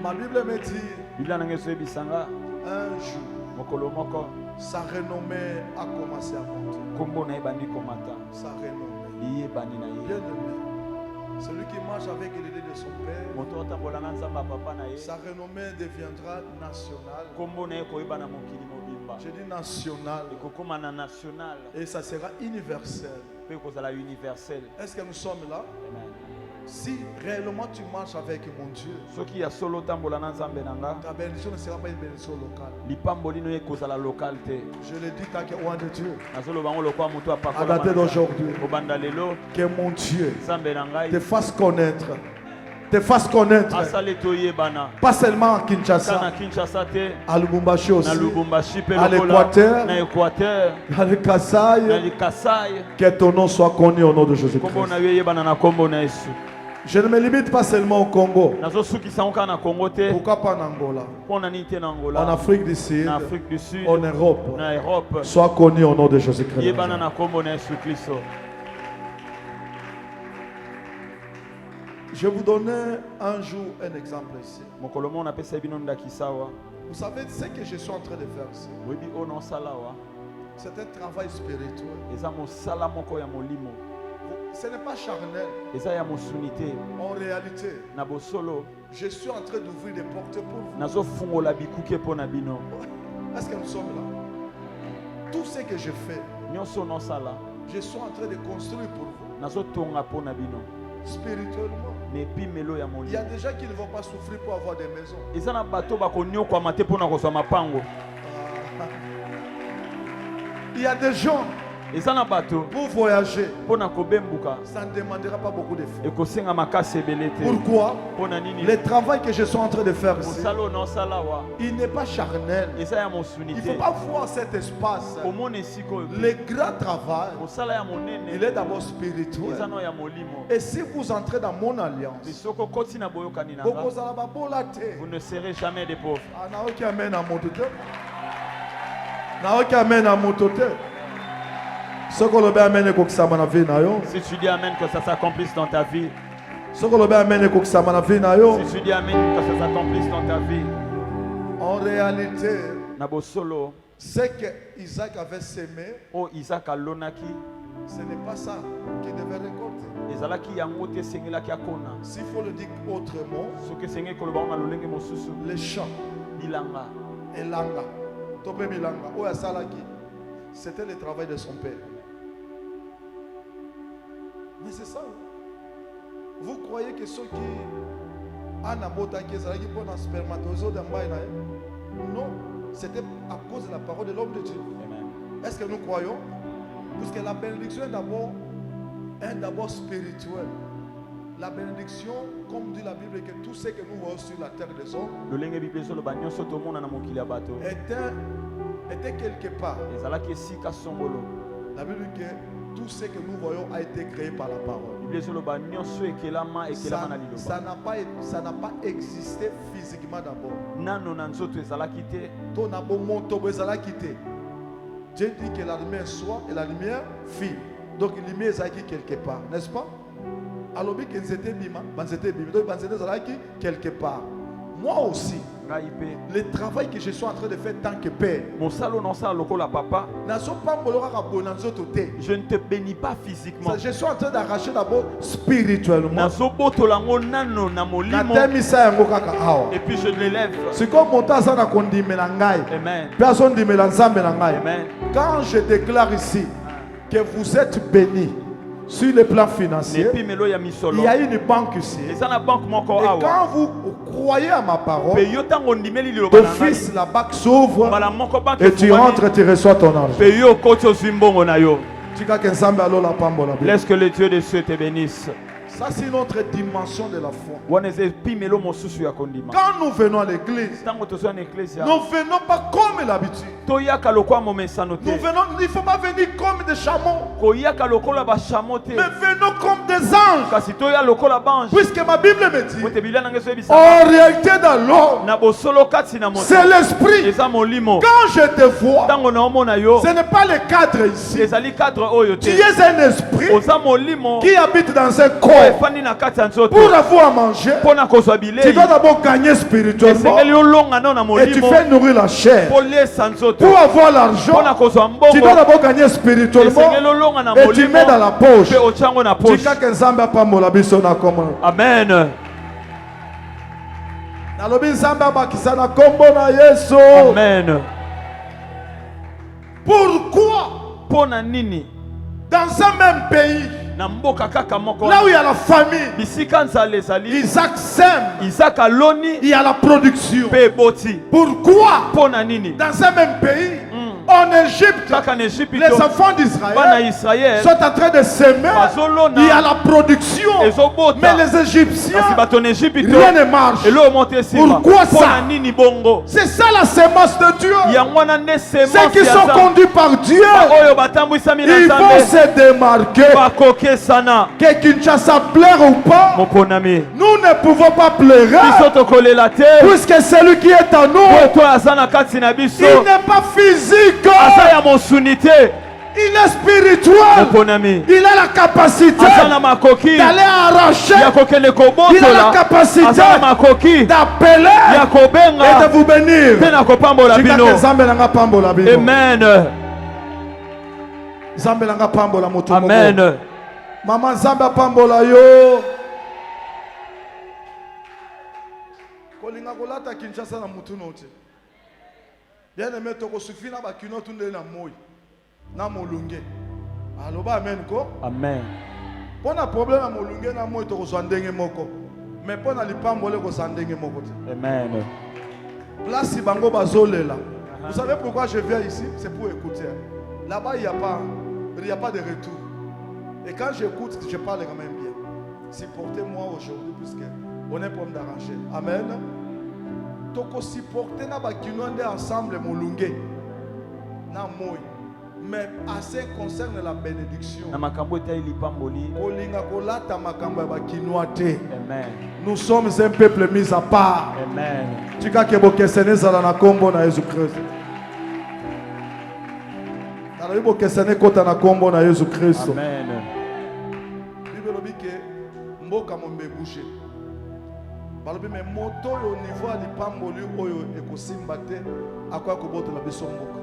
Ma Bible me dit un jour, sa renommée a commencé à monter. Sa renommée. Bien-aimé, celui qui marche avec l'idée de son père, sa renommée deviendra nationale. Je dis nationale. Et ça sera universel. Est-ce que nous sommes là? Amen. Si réellement tu marches avec mon Dieu, ta bénédiction ne sera pas une bénédiction locale. Je le dis tant que roi de Dieu. À dater d'aujourd'hui, que mon Dieu te fasse connaître. Pas seulement à Kinshasa, à Lubumbashi aussi, à l'Équateur, à l'Kasaï, que ton nom soit connu au nom de Jésus-Christ. Je ne me limite pas seulement au Congo. Pourquoi pas en Angola? En Afrique du Sud, en Europe, sois connu au nom de Jésus-Christ. Je vais vous donner un jour un exemple ici. Vous savez ce que je suis en train de faire ici? C'est un travail spirituel. Ce n'est pas charnel. En réalité, je suis en train d'ouvrir des portes pour vous. Est-ce que nous sommes là? Tout ce que je fais, je suis en train de construire pour vous. Spirituellement. Il y a des gens qui ne vont pas souffrir pour avoir des maisons. Il y a des gens pour voyager, ça ne demandera pas beaucoup d'efforts. Pourquoi? Le travail que je suis en train de faire ici, il n'est pas charnel. Il ne faut pas voir cet espace. Le grand travail, il est d'abord spirituel. Et si vous entrez dans mon alliance, vous ne serez jamais des pauvres. Si tu dis Amen que ça s'accomplisse dans ta vie. Si tu dis Amen que ça s'accomplisse dans ta vie. En réalité, ce que Isaac avait sémé, ce n'est pas ça qu'il devait récolter. S'il faut le dire autrement, les champs, c'était le travail de son père. Mais c'est ça. Vous croyez que ceux qui non, c'était à cause de la parole de l'homme de Dieu. Est-ce que nous croyons? Parce que la bénédiction est d'abord spirituelle. La bénédiction, comme dit la Bible, que tout ce que nous voyons sur la terre des hommes était quelque part. La Bible dit que tout ce que nous voyons a été créé par la parole. Ça n'a pas existé physiquement d'abord. Dieu dit que la lumière soit et la lumière fit. Donc la lumière est quelque part, n'est-ce pas? Alors que c'était quelque part. Moi aussi, le travail que je suis en train de faire tant que père, je ne te bénis pas physiquement. Je suis en train d'arracher d'abord spirituellement. Et puis je l'élève. Amen. Quand je déclare ici que vous êtes bénis sur le plan financier, il y a une banque ici. Et quand vous croyez à ma parole, d'office la banque s'ouvre et tu rentres et tu reçois ton argent. Laisse que le Dieu des cieux te bénisse. Ça, c'est notre dimension de la foi. Quand nous venons à l'église, nous ne venons pas comme l'habitude. Nous venons, il ne faut pas venir comme des chameaux, mais venons comme des anges. Puisque ma Bible me dit, en réalité dans l'homme, c'est l'esprit. Quand je te vois, ce n'est pas le cadre ici. Tu es un esprit qui habite dans un corps. Pour avoir à manger, tu dois d'abord gagner spirituellement et tu fais nourrir la chair. Pour avoir l'argent, tu dois d'abord gagner spirituellement et tu mets dans la poche. Amen. Amen. Pourquoi dans un même pays, là où il y a la famille, Isaac sème, il y a la production. Pourquoi dans un même pays, En Égypte, les enfants d'Israël sont en train de s'aimer. Il y a la production. Mais les Égyptiens, rien ne marche. Pourquoi ça? C'est ça la sémence de Dieu. Ceux qui sont conduits par Dieu, ils vont se démarquer. Que Kinshasa pleure ou pas, nous ne pouvons pas pleurer. Puisque celui qui est en nous, il n'est pas physique. Il est spirituel. Il a la capacité d'aller arracher. Il a la capacité d'appeler et de vous bénir. Amen. Amen. Maman Zamba pambola yo. Kolinga kolata Kinshasa na mutu note. Bien aimé toko sufi na bakino tunde na moi. Na molunge. Aloba amen ko? Amen. Pona problème na molunge na moi toko swandenge moko. Mais pona lipambole ko sandenge moko te. Amen. Place bango bazolela. Vous savez pourquoi je viens ici? C'est pour écouter. Là-bas il y a pas de retour. Et quand j'écoute, je parle quand même bien. Supportez-moi aujourd'hui puisque on est pour me d'arranger. Amen. Toko supporter na bakinonde ensemble molunge. Na moi. Mais assez concerne la bénédiction. Amen. Nous sommes un peuple mis à part. Amen. Tika ke bokesene zala na kombo na Jésus Christ. Tala bokesene kota na kombo na Jésus Christ. Amen. Bible dit que mboka mombe boucher. Balobi me moto au niveau à lipamboli oyo ekosimba te akwa ko boto la biso mboka.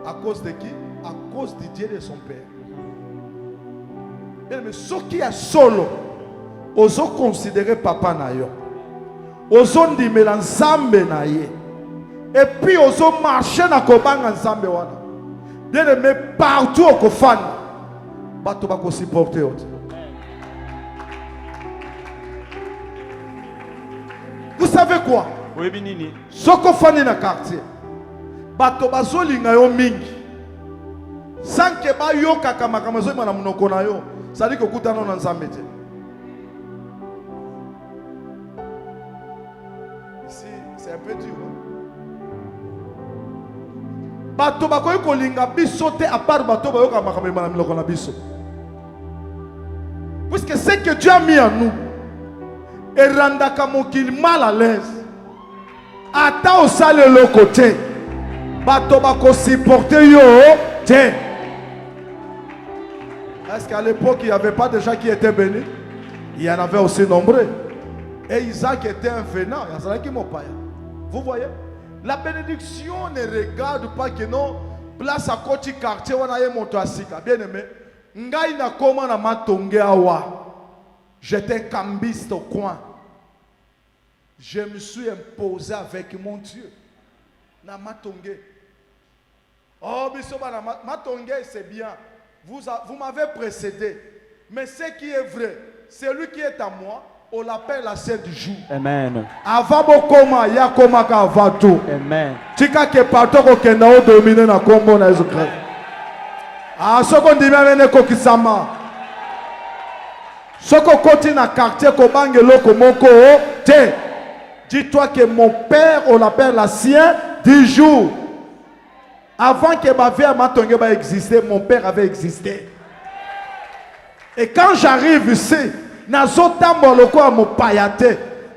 À cause de qui? À cause du Dieu de son père. Mais ce qui est solo, oso considérer papa na yo, oso ndimela nzambe na ye, et puis oso marcher na kobanga nzambe wana. Bien aimé, partout au kofana, bato bako supporter autre. Vous savez quoi? Oui, binini. Ce kofani na quartier. Bato bazolinga yo mingi sans que ba yo kaka makambo zo na munoko na yo ça dit que kutana na nzambe te. Ici c'est un peu dur. Bato bakoyi kolinga biso te à part bato ba yo kaka makambo na munoko na biso. Puisque c'est que Dieu a mis en nous et randaka mokili mal à l'aise. Ata osale le côté. Bato bako supporter yo tiens. Est-ce qu'à l'époque il n'y avait pas de gens qui étaient bénis? Il y en avait aussi nombreux. Et Isaac était un venant. Vous voyez? La bénédiction ne regarde pas que non place à côté quartier on a monté à Sika. Bien aimé. Ngai na koma na matonge awa. J'étais cambiste au coin. Je me suis imposé avec mon Dieu. Na matonge. Oh, matonge, c'est bien. Vous m'avez précédé. Mais ce qui est vrai, celui qui est à moi, on l'appelle la scène du jour. Amen. Avant bokoma, ya koma ka avato. Amen. Tika ke parto ko kenda o dominer na kombo na Jésus Christ. Ah, soko ndima mene ko kisama. Soko koti na quartier ko bangelo ko moko te. Dis-toi que mon père, on l'appelle la sienne du jour. Avant que ma vie à Matonge existait, mon père avait existé. Et quand j'arrive ici,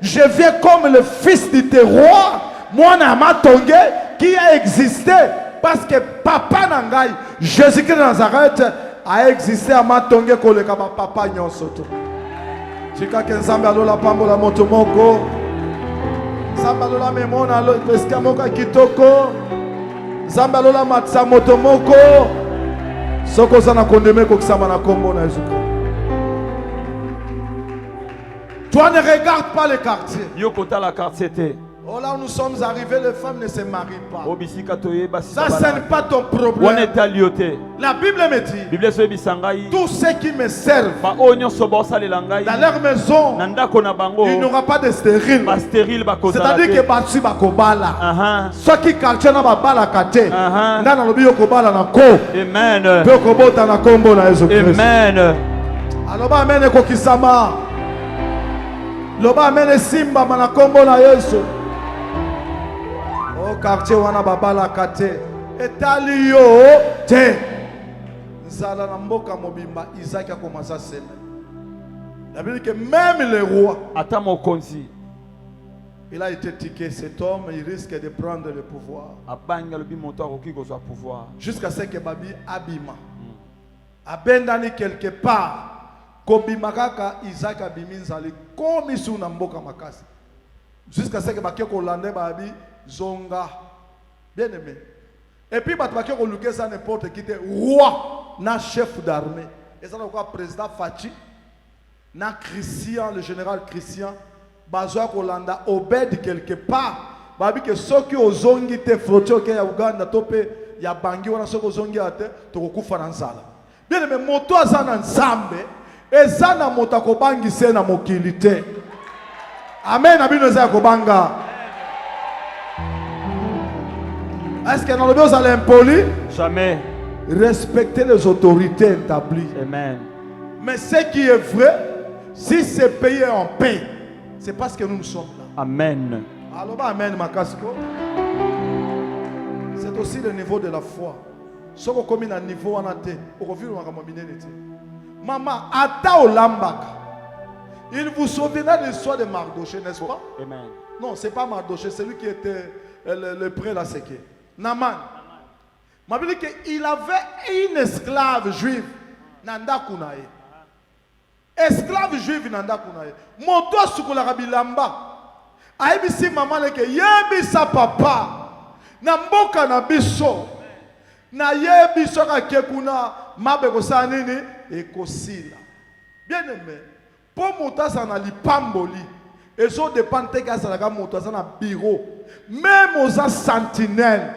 je viens comme le fils du terroir, moi na Matonge, qui a existé. Parce que papa Nangai, Jésus-Christ de Nazareth, a existé à Matonge comme le papa Nyonsoto. Chika Kenzambe alola pambola motomoko. Zambalola memona lo escamoka kitoko. Zambalola matsa motomoko. Soko sana kondeme ko kisama na kombo na Jésus. Toi ne regarde pas le quartier. Yokota la quartier. Oh là où nous sommes arrivés, les femmes ne se marient pas. Ça, ce n'est pas ton problème. La Bible me dit, tous ceux qui me servent dans leur maison, il n'y aura pas de stérile. C'est-à-dire que Batsu Bakobala. Ceux qui quartier na babala kate. Nana lobi yokobala na ko. Amen. Yokobota na kombo na Yesu Christ. Amen. Aloba amene kokisama. Loba amene simba mana kombo na Yesu. Oh quartier wana babala kate. Etali yo te. Nzala na mboka mobimba Isaac a commencé à s'aimer. La Bible dit que même les rois, il a été tiqué, cet homme, il risque de prendre le pouvoir. Jusqu'à ce que Babi abima. Abendani quelque part. Kobimakaka Isaac abiminzali komi suna mboka makasi. Jusqu'à ce que Baké Kolande Babi zonga. Bien aimé. Et puis Baké Koluke ça n'importe qui était roi, na chef d'armée. Et ça quoi président Fachi. Na Christian, le général Christian, Bazoa Kolanda, Obed quelque part. Babi que ceux qui ont zongi te frotté au Kenya Uganda, topé, ya bangi wana ceux qui ont zongi à te, tokufa na nzala. Bien mais moto azana nzambe, ezana moto kobangi se na mokilité. Amen, abino za kobanga. Est-ce que dans le vous allez impoli? Jamais. Respecter les autorités établies. Amen. Mais ce qui est vrai, si ce pays est en paix, c'est parce que nous sommes là. Amen. Alors, amen, Makasko. C'est aussi le niveau de la foi. Ce qu'on commet à niveau en athée, au revue de la maman, Ata Olambaka. Il vous souviendra de l'histoire de Mardoché, n'est-ce pas? Amen. Non, ce n'est pas Mardoché, c'est lui qui était le prêtre là, c'est qui? Naman. Ma Bible dit qu'il avait une esclave juive, Nanda Kunae. Esclave juive Nanda Kunae. Moto Sukula Rabilamba. Aibisi maman leke yebisa papa. Na mboka na biso. Na yebiso ka kekuna mabe kosa nini ekosila. Bien aimé. Pour monter ça na lipamboli. Et ça dépend de ça la monter ça na bureau. Même aux sentinelles.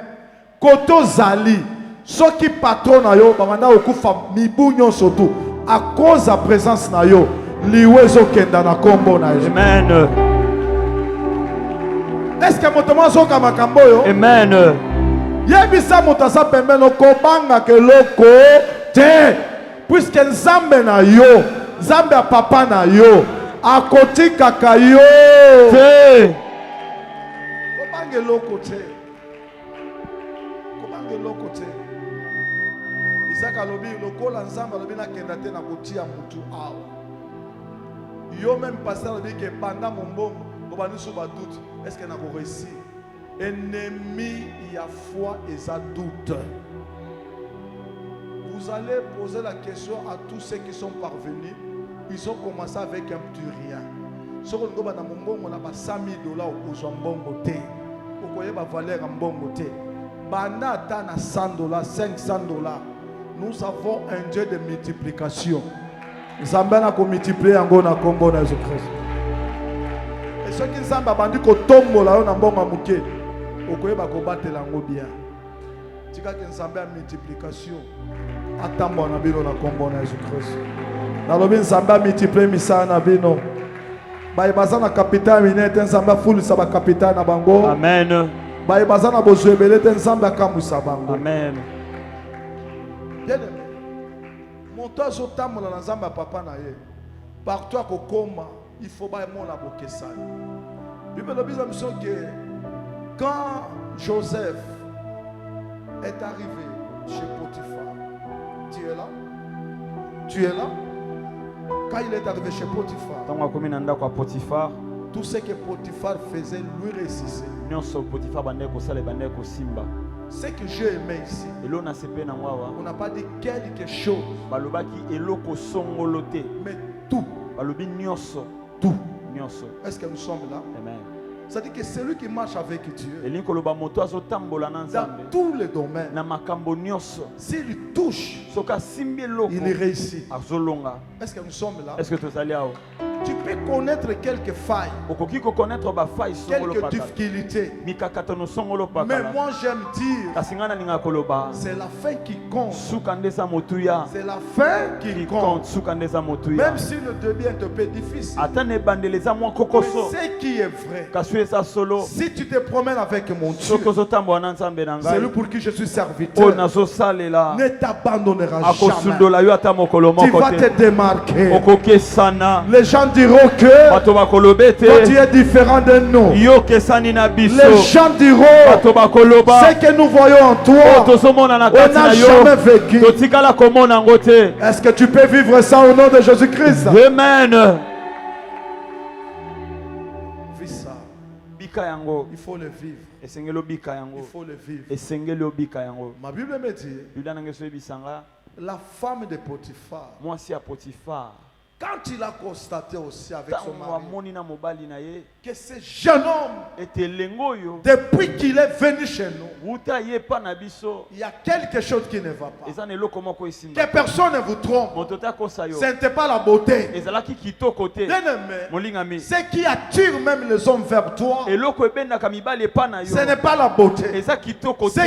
Koto zali. Ceux qui patronnent yo bamanda okufa mibunyo surtout à cause de la présence na yo liwezo kenda na kombo na Jésus. Amen. Est-ce que motomo zo kama kambo yo? Amen. Yebisa motasa pembe no kobanga ke loko te puisque nzambe na yo nzambe a papa na yo akotika ka yo te kobange loko te kobange loko te. Isaac alobi lokola nzamba alobi na kenda te na kotia mutu awa. Yo même pasteur alobi que pendant mon bon obani sou ba doute est-ce que na ko réussir. Ennemi il y a foi et ça doute. Vous allez poser la question à tous ceux qui sont parvenus. Ils ont commencé avec un petit rien. Ce qu'on goba na mon on a pas $100,000 au zambongo te. Okoye ba valeur en bongo te. Bana ta na $100, $500. Nous avons un Dieu de multiplication. Zambé na ko multiplier ngo na kombo na Jésus Christ. Et ceux qui zamba bandi ko tombola na mbongo muke. Okoyeba ko batela ngo bien. Tika ke nzambe a multiplication. Atambo na bino na kombo na Jésus Christ. Na lobi nzambe a multiplier misana na bino. Ba ibazana capitaine minete nzambe full sa ba capitaine na bango. Amen. Ba ibazana bozwebele te nzambe akamusa bango. Amen. Bien-aimé, mon toit zotambola na nzamba papa na ye. Partout à kokoma, il faut pas mon la bokesa. Bible le bizarre mission que quand Joseph est arrivé chez Potiphar, tu es là? Tu es là? Quand il est arrivé chez Potiphar, tout ce que Potiphar faisait lui réussissait. Ce que j'ai aimé ici, on n'a pas dit quelque chose, mais tout. Tout. Est-ce que nous sommes là? Amen. C'est-à-dire que celui qui marche avec Dieu, dans tous les domaines, s'il touche, il réussit. Est-ce que nous sommes là? Est-ce que tu es allé Tu peux connaître quelques failles, quelques difficultés. Mais moi j'aime dire, c'est la fin qui compte. C'est la fin qui compte. Même si le début est un peu difficile. Mais ce qui est vrai, si tu te promènes avec mon Dieu, c'est lui pour qui je suis serviteur, ne t'abandonnera jamais. Tu vas te démarquer. Les gens diront que toi, tu es différent de nous. Les gens diront ce que nous voyons en toi, on n'a jamais vécu. Est-ce que tu peux vivre ça au nom de Jésus-Christ? Amen. Vis ça. Il faut le vivre. Il faut le vivre. Ma Bible me dit, la femme de Potiphar, quand il a constaté aussi avec son mari que ce jeune homme, depuis qu'il est venu chez nous, il y a quelque chose qui ne va pas. Que personne ne vous trompe. Ce n'était pas la beauté. Bien-aimé, ce qui attire même les hommes vers toi, ce n'est pas la beauté. Ce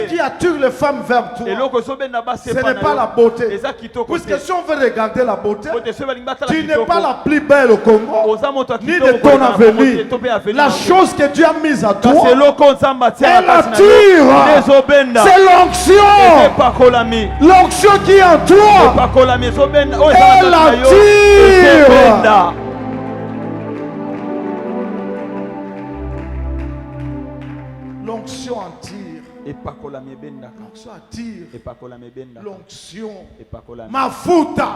qui attire les femmes vers toi, ce n'est pas la beauté. Puisque si on veut regarder la beauté, tu n'es pas la plus belle au Congo, ni de ton avenir. La chose que Dieu a mise à toi, elle attire. C'est l'onction. L'onction qui est en toi, elle attire. L'onction attire. L'onction attire. L'onction. Mafuta.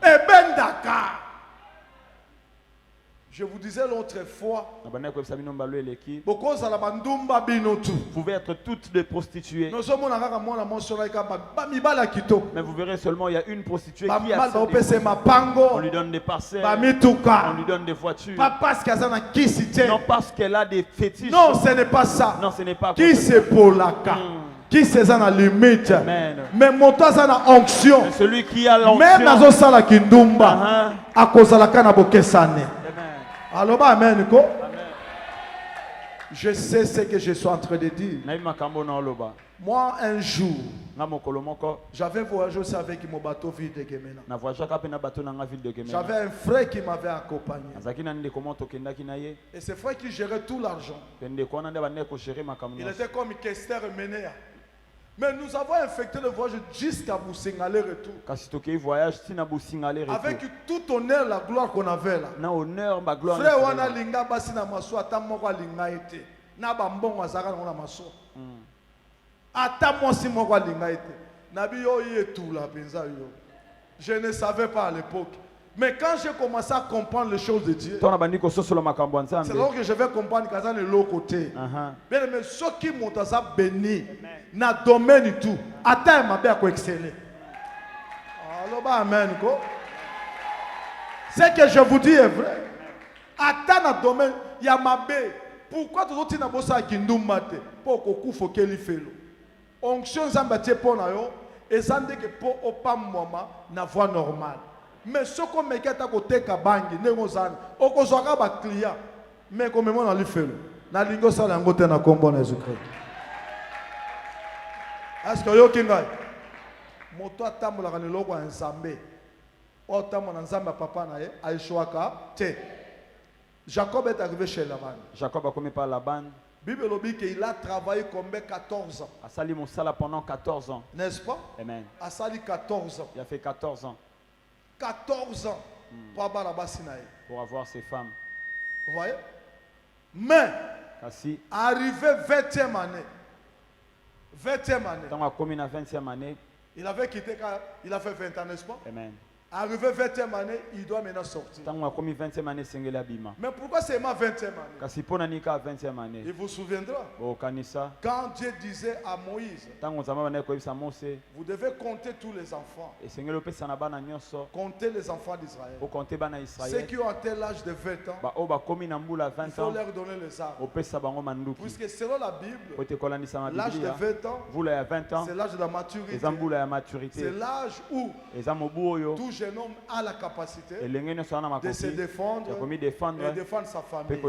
Ebendaka. Je vous disais l'autre fois, vous pouvez être toutes des prostituées. Mais vous verrez seulement il y a une prostituée qui a on lui donne des parcelles, on lui donne des voitures. Non parce qu'elle a des fétiches. Non, ce n'est pas ça. Non, ce n'est pas qui c'est pour la cas. Qui c'est à la limite. Mais mon temps à la onction. Celui qui a l'onction. Même dans la kindumba. À cause de la canabokesane. Alors, amen. Je sais ce que je suis en train de dire. Moi, un jour, j'avais voyagé aussi avec mon bateau ville de Gemena. J'avais un frère qui m'avait accompagné. Et ce frère qui gérait tout l'argent. Il était comme Kester Menea. Mais nous avons infecté le voyage jusqu'à Boussingale retour. Avec tout honneur, la gloire qu'on avait là. Frère wana linga basi na maso ata moko linga ete. Na ba mbongo azaka na maso. Ata mosi moko linga ete. Na bi yo yetula penza yo. Je ne savais pas à l'époque. Mais quand j'ai commencé à comprendre les choses de Dieu, c'est là que je vais comprendre qu'il y a de l'autre côté. Mais ceux qui m'ont béni, na domaine tout, attends ma belle à exceller. Alors, amen. Ce que je vous dis est vrai. Attends na domaine, il y a ma belle. Pourquoi tu dis na bossa qui nous mate? Pour qu'on faut qu'il y fait. Onction zambati pour na yo, et ça dit que pour opa mama na voie normale. Mais ce qu'on me dit à côté de bangi, négociant, au cozoaka ba client, mais comme moi on a fait, na lingo ça la ngote na kombo na Jésus-Christ. Est-ce que yo kinga? Moto atambola ka loko ya nzambe. O tamona nzambe papa na ye, aishwaka te. Jacob est arrivé chez Laban. Jacob a commis par Laban. Bible dit qu'il a travaillé combien 14 ans. Asali Moussala pendant 14 ans. N'est-ce pas? Amen. Asali 14 ans. Il a fait 14 ans. 14 ans pour avoir ses femmes. Vous voyez? Mais, arrivé 20e année, 20e année, il avait quitté, il a fait 20 ans, n'est-ce pas? Amen. Arrivé 20e année, il doit maintenant sortir. Mais pourquoi c'est ma 20e année? Il vous souviendra. Quand Dieu disait à Moïse, vous devez compter tous les enfants. Comptez les enfants d'Israël. Ceux qui ont atteint l'âge de 20 ans, il faut leur donner les armes. Puisque selon la Bible, l'âge de 20 ans, c'est l'âge de la maturité. C'est l'âge où tout jeune homme a la capacité de se défendre et défendre sa famille.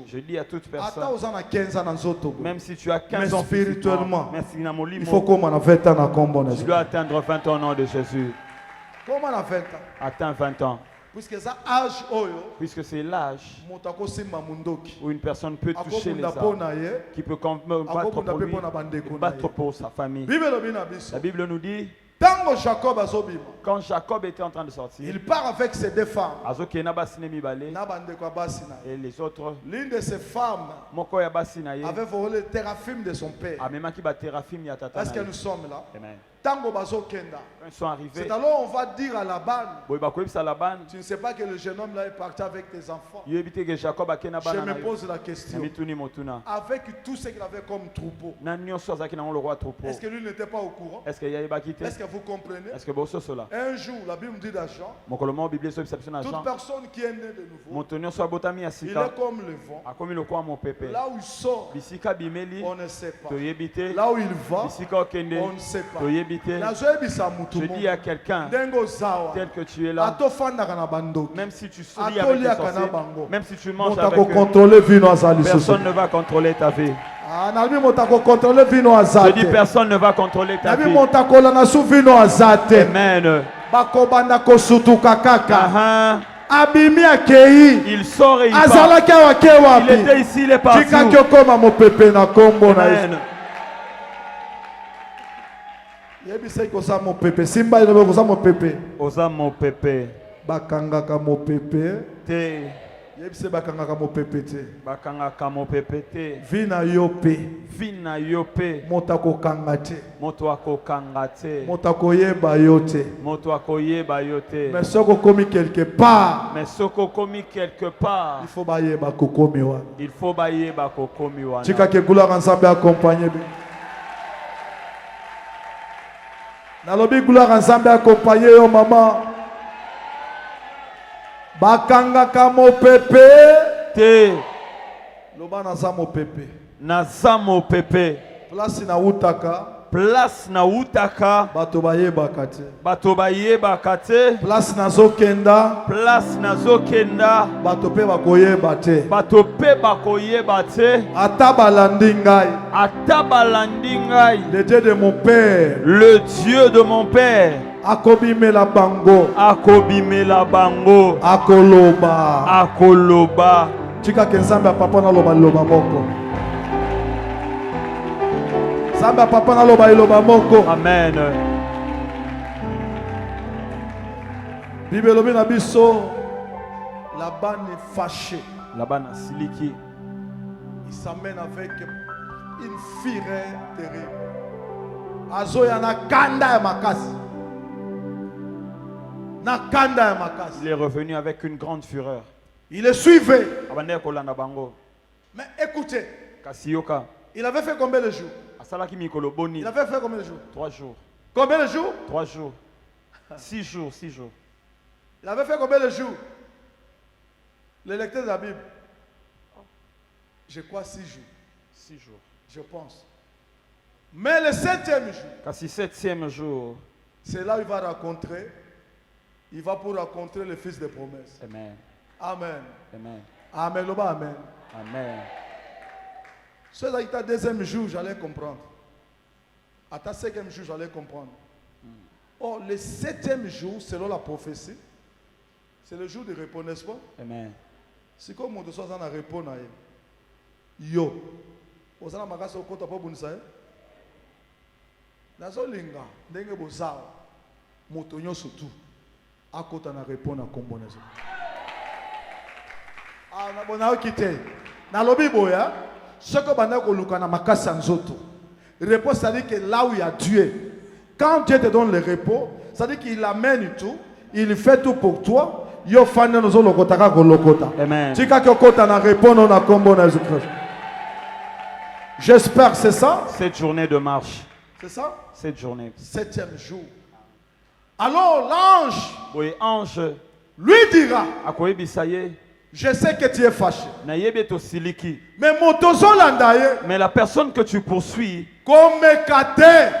Je dis à toute personne, même si tu as 15 mais ans spirituellement, il faut tu dois atteindre 20 ans au nom de Jésus. Atteins 20 ans. Puisque c'est l'âge où une personne peut toucher les armes, qui peut battre pour lui, battre pour sa famille. La Bible nous dit, quand Jacob était en train de sortir, il part avec ses deux femmes. Et les autres, l'une de ses femmes avait volé le téraphim de son père. Est-ce que nous sommes là? Amen. Quand ils sont arrivés, c'est alors on va dire à Laban, tu ne sais pas que le jeune homme là est parti avec tes enfants. Je me pose la question, avec tout ce qu'il avait comme troupeau, est-ce que lui n'était pas au courant? Est-ce que vous comprenez? Un jour, la Bible dit d'argent, toute personne qui est née de nouveau, il est comme le vent. Là où il sort, on ne sait pas. Là où il va, on ne sait pas. Je dis à quelqu'un, tel que tu es là, même si tu souris avec tes sorciers, même si tu manges avec eux, personne ne va contrôler ta vie. Je dis personne ne va contrôler ta vie. Amen. Il sort et il part. Il était ici, il est parti. Amen. Oza mon pépé. Bakangaka mo pépé. Te. Yebise bakangaka mo pépé te. Bakangaka mo pépé te. Vina yope. Vina yope. Motako kangate. Motako kangate. Motako yeba yote. Motako yeba yote. Mais soko komi quelque part. Mais soko komi quelque part. Il faut bailler ba kokomi wana. Il faut bailler ba kokomi wana. Tika ke gloire ensemble accompagner. Nalobi gloire ensemble accompagner yo maman. Bakangaka mo pepe te. Loba naza mo pepe. Naza mo pepe. Place na utaka. Place na utaka. Bato bayebaka te. Bato bayebaka te. Place na zokenda. Place na zokenda. Bato pe bakoyeba te. Bato pe bakoyeba te. Ata balandi ngai. Ata balandi ngai. Le Dieu de mon père. Le Dieu de mon père. Akobimela bango. Akobimela bango. Akoloba. Akoloba. Tika kenzamba papa na loba loba moko. Samba papa na loba loba moko. Amen. Bible lobi na biso. Laban est fâché. Laban a siliki. Il s'amène avec une fureur terrible. Azoya na kanda ya makasi. Il est revenu avec une grande fureur. Il le suivait. Mais écoutez, il avait fait combien de jours? Il avait fait combien de jours? 3 jours. Combien de jours? 3 jours. 6 jours, 6 jours. Il avait fait combien de jours? Le lecteur de la Bible. Je crois 6 jours. 6 jours. Je pense. Mais le 7e jour. 7e jour. C'est là où il va rencontrer. Il va pour rencontrer le fils de promesse. Amen. Amen. Amen. Amen. Amen. Amen. C'est là que le 2e jour, j'allais comprendre. À ta 5e jour, j'allais comprendre. Or, le 7e jour, selon la prophétie, c'est le jour de repos, n'est-ce pas? Amen. C'est comme on doit en répondre. Yo. Vous avez magasin au compte à Bonsaï. Nazo linga, ndenge bozao. Motonyo surtout. À côté na répondre à combinaison. Ah na bona okité. Na lobi boya, ce que banda ko lukana makasa nzoto. Repos, ça dit que là où il y a Dieu, quand Dieu te donne le repos, ça dit qu'il amène tout, il fait tout pour toi. Yo fane nozo lokotaka ko lokota. Amen. Tika ko kota na répondre na kombo na Jésus-Christ. J'espère que c'est ça. Cette journée de marche. C'est ça? Cette journée. 7e jour. Alors l'ange, oui, ange, lui dira, je sais que tu es fâché. Mais la personne que tu poursuis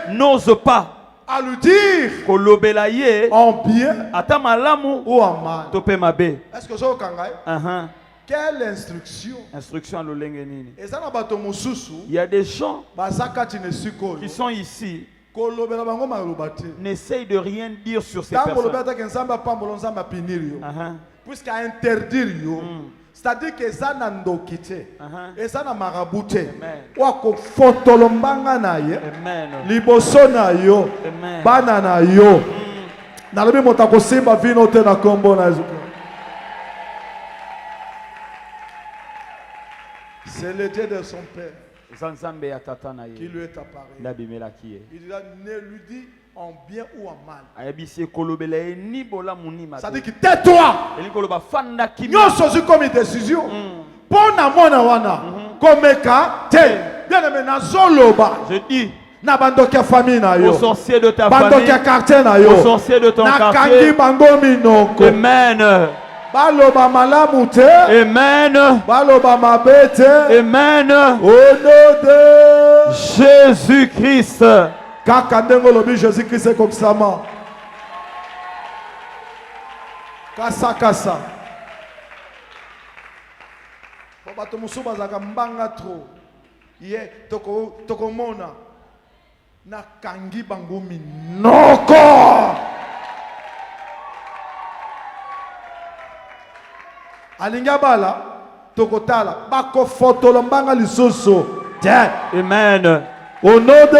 n'ose pas à lui dire en bien ou en mal. Est-ce que vous avez quelle instruction? Il y a des gens qui sont ici, n'essayent de rien dire sur ces personnes. Puisqu'à interdire c'est-à-dire que ça n'a ndokité et ça n'a marabouté ou ko fotolombanga na ye liboso na yo bana na yo na lobi motako simba vino te na kombo na Yesu. C'est le Dieu de son père qui lui est apparu. Il dit ne lui dit en bien ou en mal. Ça dit que tais-toi. Nous sommes comme une décision. Pour na mona wana comme ka te bien aimé na zoloba. Je dis na bandoki ya famille na yo. Au sorcier de ta famille. Bandoki ya quartier na yo. Au sorcier de ton quartier. Na kangi bango minoko. Amen. Baloba malamu te. Amen. Baloba mabe te. Amen. Au nom de Jésus-Christ. Kaka ndengo lobi Jésus-Christ est comme ça. Kasa kasa. Bato musuba zaka mbanga tro. Ye toko mona na kangi bango minoko. Alinga bala toko tala bako fotolo mbanga lisusu. Amen. Au nom de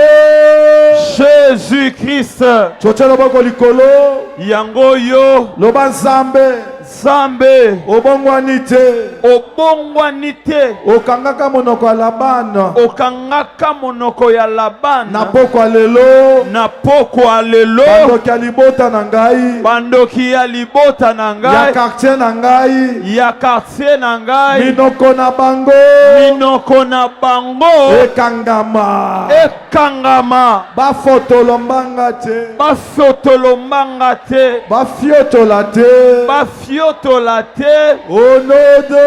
Jésus-Christ. Chochelo boko likolo. Yango yo. Loba nzambe. Zambe. Obongwanite. Obongwanite. Okangaka monoko ya Labana. Okangaka monoko ya Labana. Na poko lelo. Na poko lelo. Bandoki ya libota na ngai. Bandoki ya libota na ngai. Ya quartier na ngai. Ya quartier na ngai. Minoko na bango. Minoko na bango. Ekangama. Ekangama. Bafotolombanga te. Bafotolombanga te. Bafiotola te. Bafiotola te. Au nom de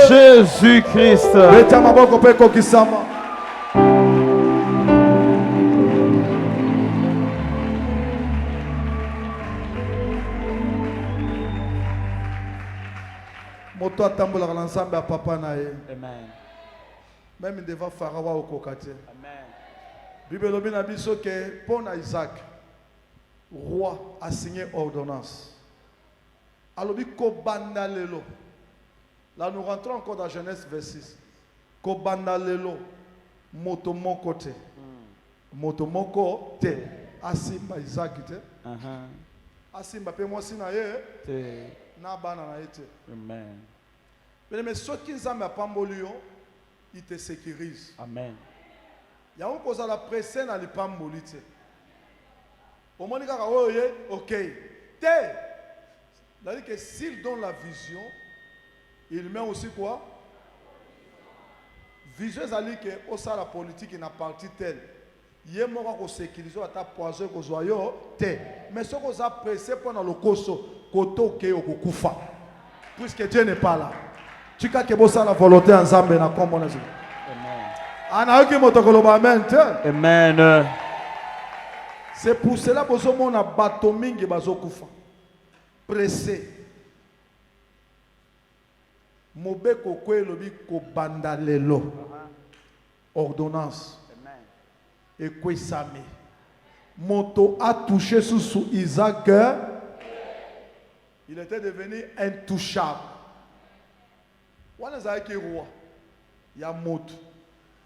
Jésus-Christ. Beta maboko pe kokisama. Moto atambola na nzambe ya papa na ye. Amen. Même devant Pharaon au kokate. Amen. Bible lobi na biso ke pour Isaac roi a signé ordonnance. Alobi ko banda lelo. Là nous rentrons encore dans Genèse 26. Ko banda lelo moto moko te. Moto moko te. Asimba Isaac te. Asimba pe moi sina ye te. Na bana na ye te. Amen. Mais ceux qui nzambe apamboli yo il te sécurise. Amen. Il y a un cause à la presse dans les pamboli te. Au moment où il ok. C'est-à-dire que s'il donne la vision, il met aussi quoi? Vision, c'est-à-dire que au sein de la politique, il n'a parti tel. Il y a un moment où sécuriser à ta poison que zoyo te. Mais ce qu'on a pressé pendant le coso, koto ke okufa. Puisque Dieu n'est pas là. Tu as que bossa la volonté ensemble na comme on a dit. Amen. Amen. C'est pour cela que nous avons bateau mingi bazokufa. Pressé. Mobeko kwe lobi ko bandalelo. Ordonnance. Et kwe sami. Moto a touché sous Isaac. Il était devenu intouchable. Wana zaki roi. Ya moto.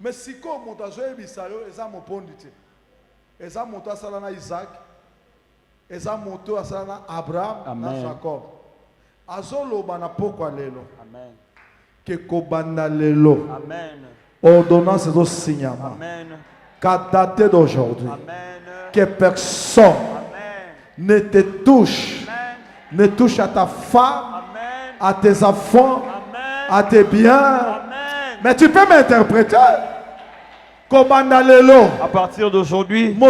Mais si ko moto azoye bisayo eza mopondi te. Eza moto asala na Isaac. Eza moto asala na Abraham na Jacob. Azoloba na pokwa lelo. Amen. Que kobanda lelo. Amen. Ordonnance do signama. Amen. Qu'à dater d'aujourd'hui. Amen. Que personne Amen. ne te touche. Amen. Ne touche à ta femme, Amen. à tes enfants, Amen. à tes biens. Amen. Mais tu peux m'interpréter. À partir d'aujourd'hui, il n'y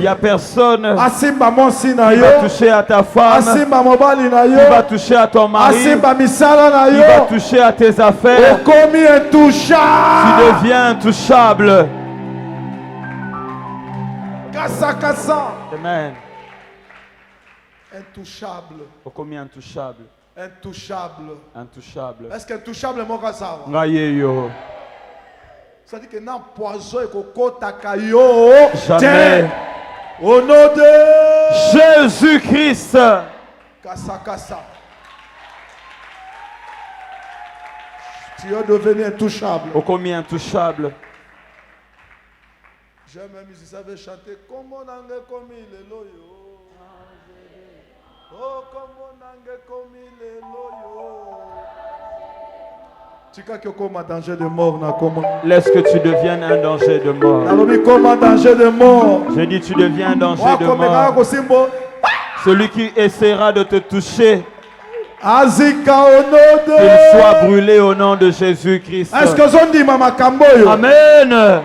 a personne qui va toucher à ta femme, qui va toucher à ton mari, qui va toucher à tes affaires. Tu deviens intouchable. Amen. Intouchable. Okomi intouchable. Intouchable. Intouchable. Est-ce qu'intouchable est mon cas? Ngayeyo. Ça dit que non poison et kokota kayo. Jamais. Au nom de Jésus-Christ. Kasa. Tu es devenu intouchable. Okomi intouchable. J'aime même si ça veut chanter comme on a comme il est loyo. Oh comme on a comme il est loyo. Laisse que tu deviennes un danger de mort. Je dis tu deviens un danger de mort. Celui qui essaiera de te toucher, qu'il soit brûlé au nom de Jésus-Christ. Amen.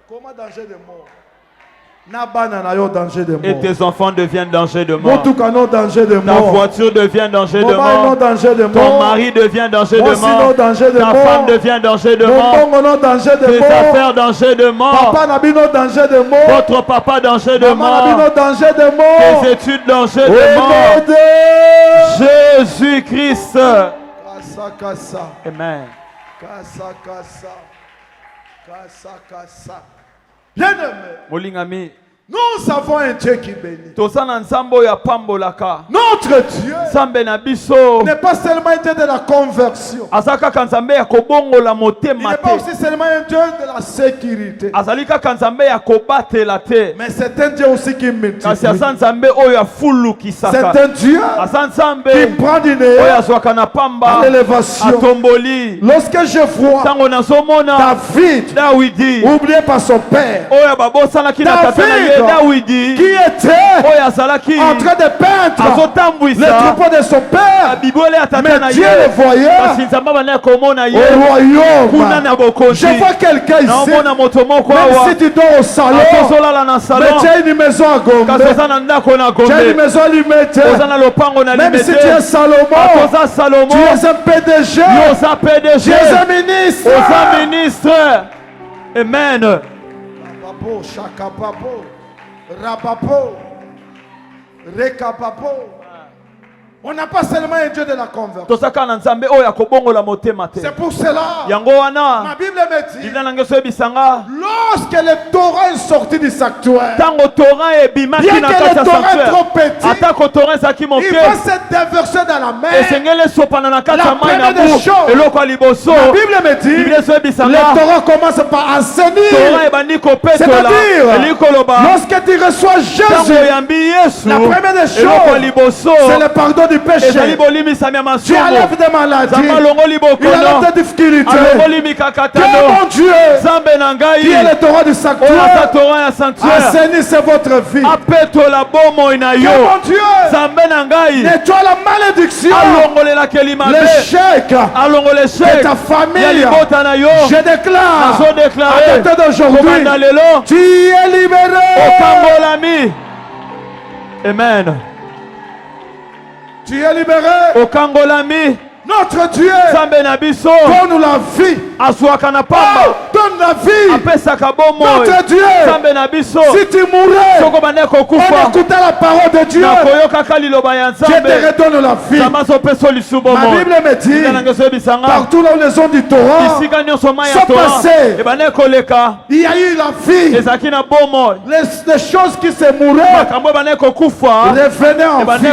Comment danger de mort? Et tes enfants deviennent danger de mort. Ta voiture devient danger de mort. Ton mari devient danger de mort. Ta femme devient danger de mort. Tes affaires danger de mort. Votre papa danger de mort. Tes études danger de mort. Jésus-Christ. Amen. Molingami. Nous avons un Dieu qui bénit. Notre Dieu n'est pas seulement un Dieu de la conversion. Il n'est pas aussi seulement un Dieu de la sécurité. Mais c'est un Dieu aussi qui multiplie. C'est un Dieu qui prend du néant à l'élévation. Lorsque je vois David oublié par son père, David qui était en train de peindre les troupeaux de son père, mais Dieu le voyait au royaume. Je vois quelqu'un ici, même si tu dors au salon, mais tu as une maison à Gombe, tu as une maison à Limete, même si tu es Salomon, tu es un PDG, tu es un ministre. Amen. Rapapo, Chakapapo, Rapapo, Rekapapo. On n'a pas seulement un Dieu de la conversion. C'est pour cela ma Bible me dit, lorsque le torrent est sorti du sanctuaire, bien que le torrent est trop petit, il va se déverser dans la mer. La première des choses, ma Bible me dit, le torrent commence par assainir. C'est-à-dire, lorsque tu reçois Jésus, la première des choses, c'est le pardon du péché. Tu enlèves des maladies, il enlève des difficultés. Que mon Dieu, qui est le torrent du sanctuaire, assainisse votre vie. Que mon Dieu nettoie la malédiction, l'échec de ta famille. Je déclare à partir d'aujourd'hui, tu es libéré. Amen. Tu es libéré. Notre Dieu donne la vie. Donne la vie. Notre Dieu, si tu mourais, on écoutait la parole de Dieu, Dieu te redonne la vie. Ma Bible me dit, partout là où les ondes du torrent sont passées, il y a eu la vie. Les choses qui se mouraient revenaient en vie.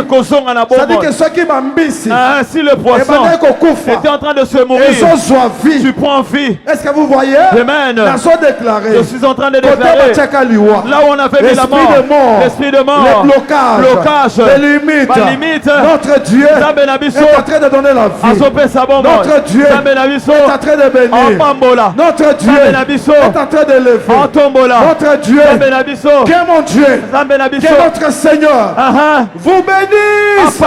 C'est-à-dire que ceux qui m'ambissent, si le poisson était en train de se mourir, tu prends vie. Est-ce que vous voyez? Amen. Je suis en train de déclarer, là où on avait mis la mort, l'esprit de mort, les blocages, les limites, notre Dieu est en train de donner la vie. Notre Dieu est en train de bénir. Notre Dieu est en train de lever. Notre Dieu, que mon Dieu, que notre Seigneur vous bénisse.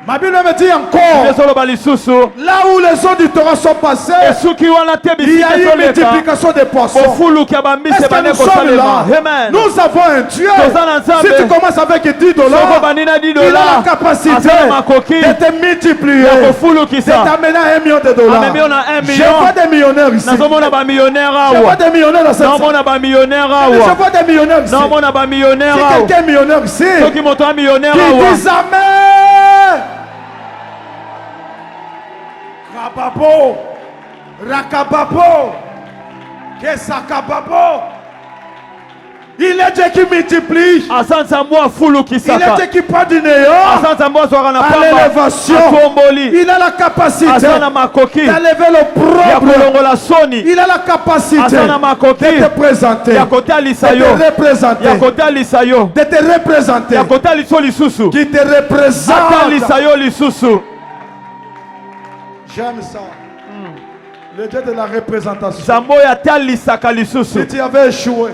Ma Bible me dit encore, là où les eaux du torrent sont passées, il y a eu une multiplication des poissons. Est-ce que nous sommes là? Nous avons un Dieu. Si tu commences avec $10, il a la capacité de te multiplier, de t'amener à $1 million. Je vois des millionnaires ici. Je vois des millionnaires dans cette salle. Je vois des millionnaires ici. Si quelqu'un est millionnaire ici, qui dit Amen. Rababo, Rakababo, Kesakababo. Il est Dieu qui multiplie. Il est Dieu qui prend du néant à l'élévation. Il a la capacité d'élever le propre. Il a la capacité de te présenter, de te représenter, de te représenter, qui te représente. J'aime ça. Le Dieu de la représentation. Si tu avais échoué,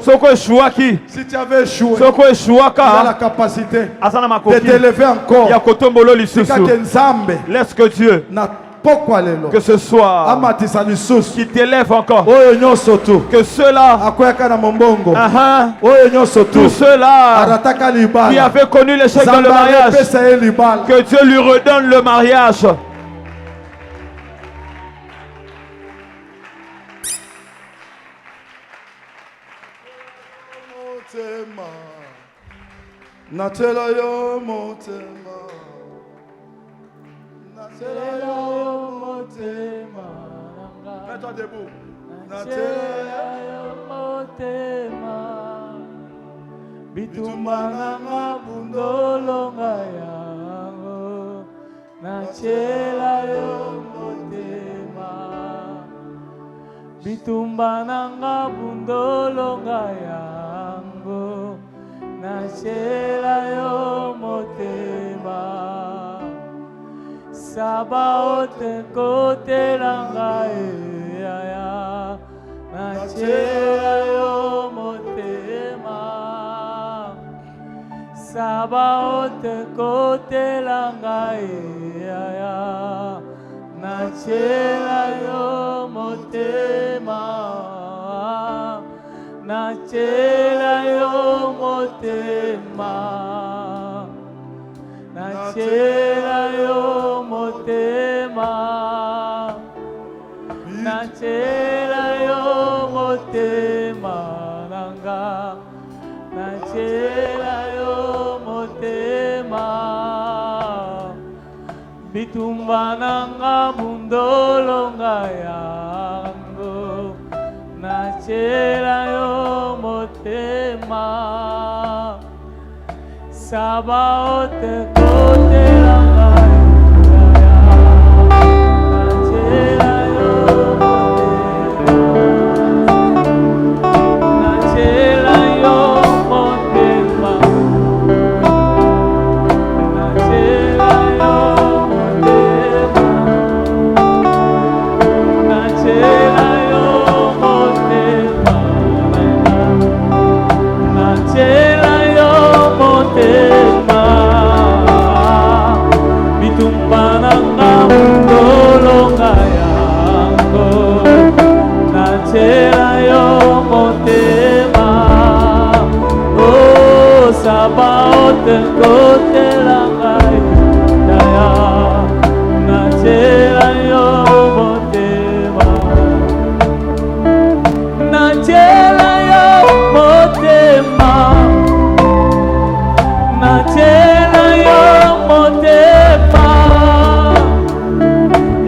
si tu avais échoué, il a la capacité de t'élever encore. Laisse que Dieu, que ce soit qui t'élève encore, que ceux-là, tous ceux-là qui avaient connu l'échec dans le mariage, que Dieu lui redonne le mariage. Natela yo motema, natela yo motema. Mets-toi debout. Natela yo motema, bitumana mabundolo ngayango. Natela yo motema, bitumana mabundolo ngayango. Nachela yo motema, sabaote kote langa ya. Nachela yo motema, sabaote kote langa ya. Nachela yo motema. Nachela yo motema, nachela yo motema, nachela yo motema nanga, nachela yo motema, bitumba nanga mundolo ngayango. Nachela yo motema, sabaote kote langa ya. Nachela yo motema, nachela yo motema, nachela yo motema, nachela Nachela yo motema, oh sabaote kote langa ya. Nachela yo motema, nachela yo motema, nachela yo motema,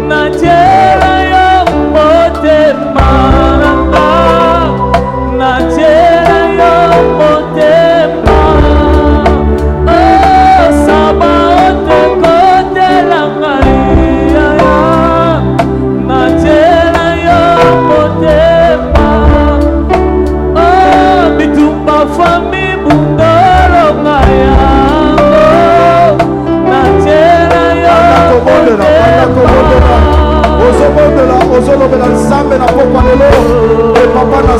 nachela yo motema. Nachela yo motema, oh sabaote kote langa ya. Nachela yo motema, oh bitumba fami bundolo ngaya. Nachela yo motema. Ozolobela nzambe na pokwa lelo e papa na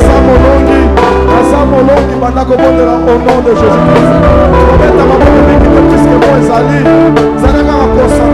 samolongi banda kobondela au nom de Jésus-Christ. Obeta maboko mingi te puisque moi ezali zalaka kosa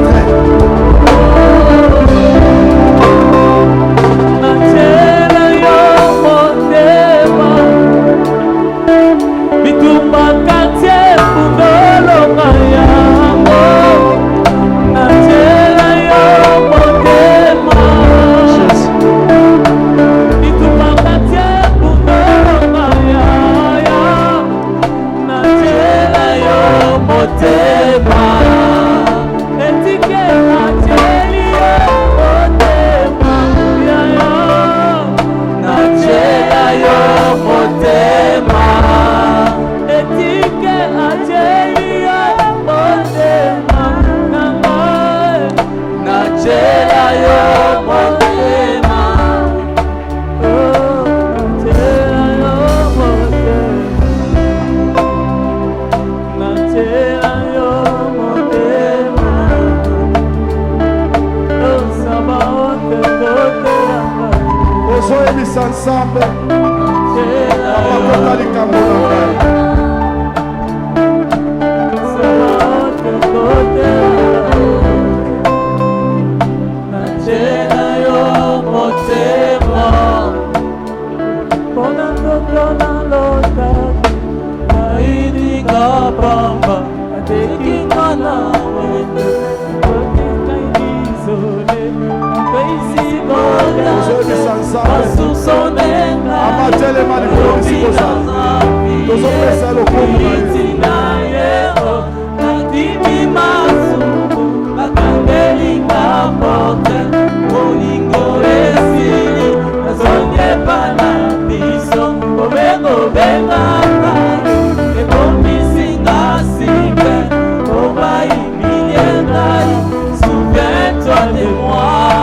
tozoyebisa ensemble apakota likambo na ngai. Souviens-toi de moi.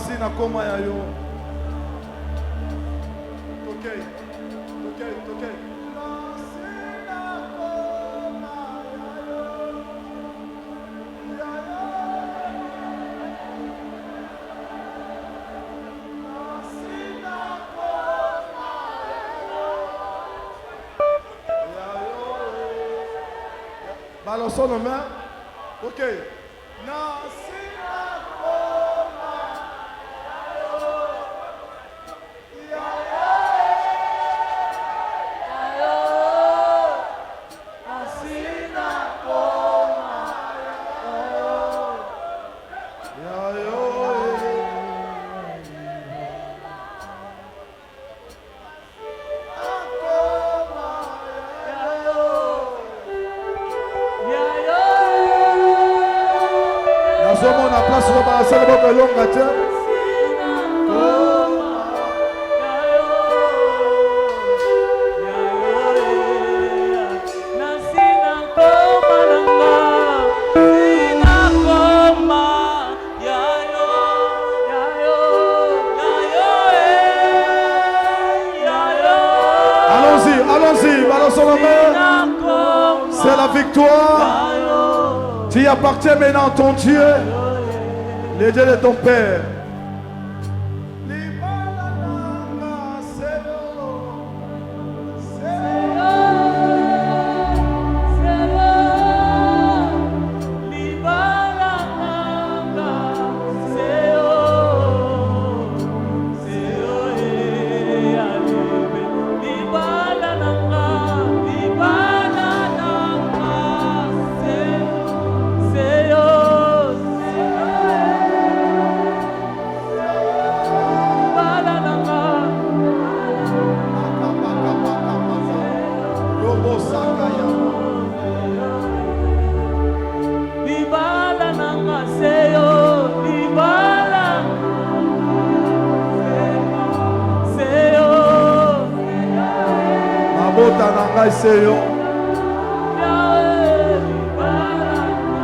pasi na koma ya yo. Okay. Balançons nos mains. Ok. On a place pour balancer le bord de l'ongle. Allons-y, balançons la main. C'est la victoire. Tu appartiens maintenant à ton Dieu, le Dieu de ton Père.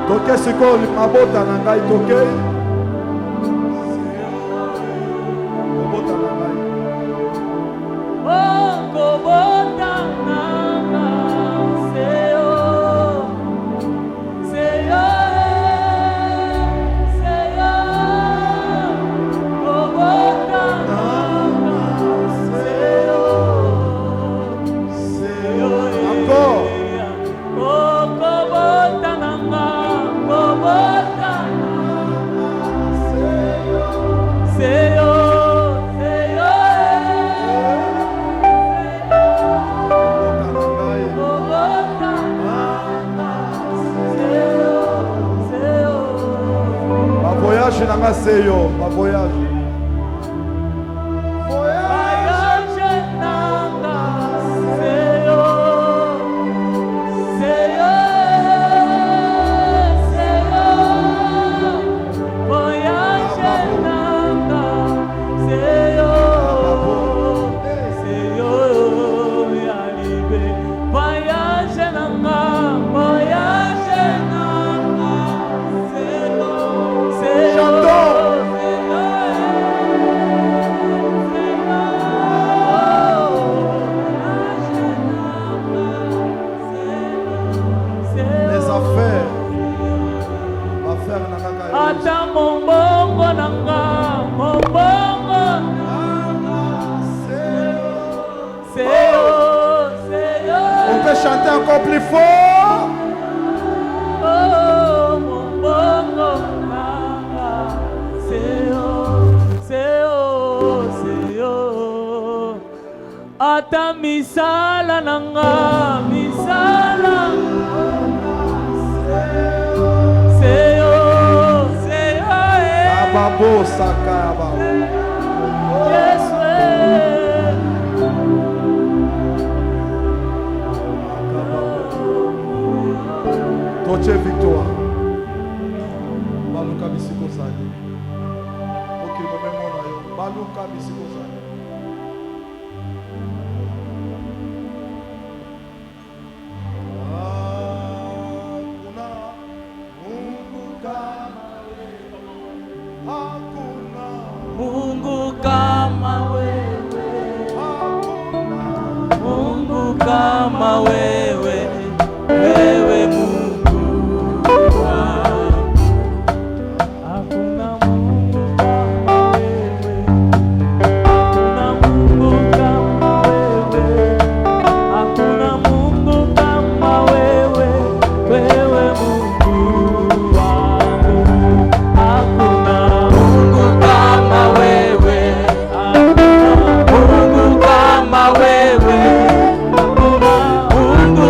Toke siko mabota na ngai toke. Mabota na ngai. Oh, kobota na ngai. Seyo. Kobota na ngai. Seyo. Encore. voyage nanga seyo, ma voyage. On peut chanter encore plus fort. Oh, mon bongo, c'est ata misala nanga, misala. Babo sakaba. Yes, Toche victoire. Baluka bisiko sani. Ok, no me mona yo. Baluka bisiko sani. Hakuna kama wewe, wewe Mungu wangu. Hakuna Mungu kama wewe, hakuna Mungu kama wewe, hakuna Mungu kama wewe, wewe Mungu wangu. Hakuna Mungu kama wewe, hakuna Mungu kama wewe, hakuna Mungu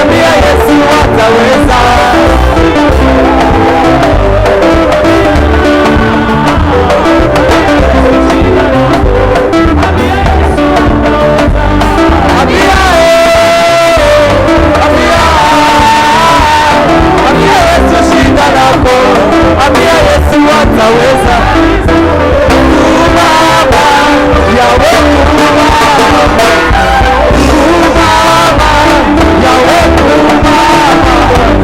ambia Yesu ataweza. Ambia Yesu ataweza. Baba yawe Baba yawe Baba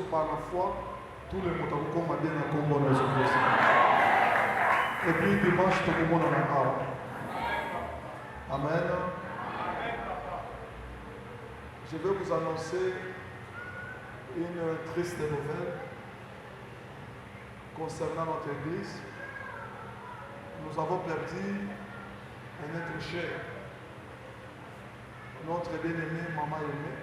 Par la foi, tout le monde a bien à Congo. Et puis dimanche, tout le monde a Amen. Je vais vous annoncer une triste nouvelle concernant notre église. Nous avons perdu un être cher, notre bien-aimé Maman Aimé.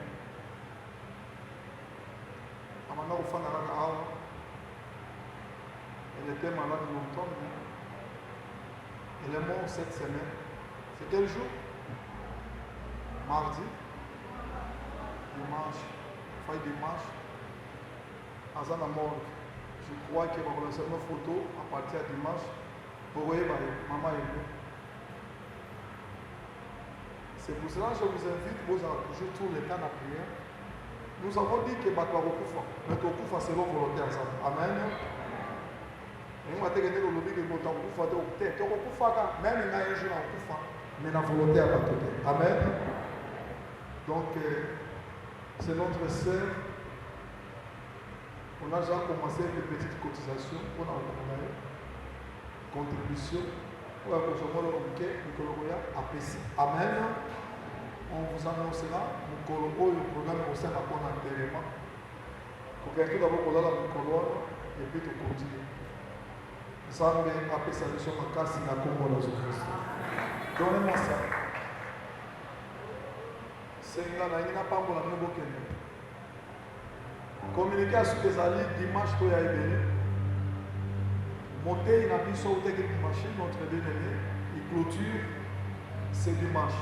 Elle était malade longtemps, mais elle est morte cette semaine. C'est quel jour? Mardi. Dimanche. Fin dimanche. Azana mort. Je crois que va lancer une photo à partir de dimanche pour voir Maman Aimé. C'est pour cela que je vous invite, vous avez toujours tout le temps à prière. Nous avons dit que Batwa Rokufa, mais Tokufa c'est l'homme volontaire. Amen. Nous avons dit que nous avons dit que nous avons dit que nous avons même un jour à Kufa, mais la volonté à Batwa. Amen. Donc, c'est notre sœur. On a déjà commencé avec des petites cotisations pour la contribution. Pour la Amen. On vous annoncera le programme au sein de la enterrement. Pour que tout d'abord, on a la colonne et puis tout continuer. Ça me appelle sa mission en cas si la Congo dans Jésus-Christ. Donnez-moi ça. C'est là, il n'y a pas de nouveau Kenya. Communiquer à ce que ça dit dimanche, tu as éveillé. Monter une ambition au technique de machine, notre bien-aimé, il clôture, c'est dimanche.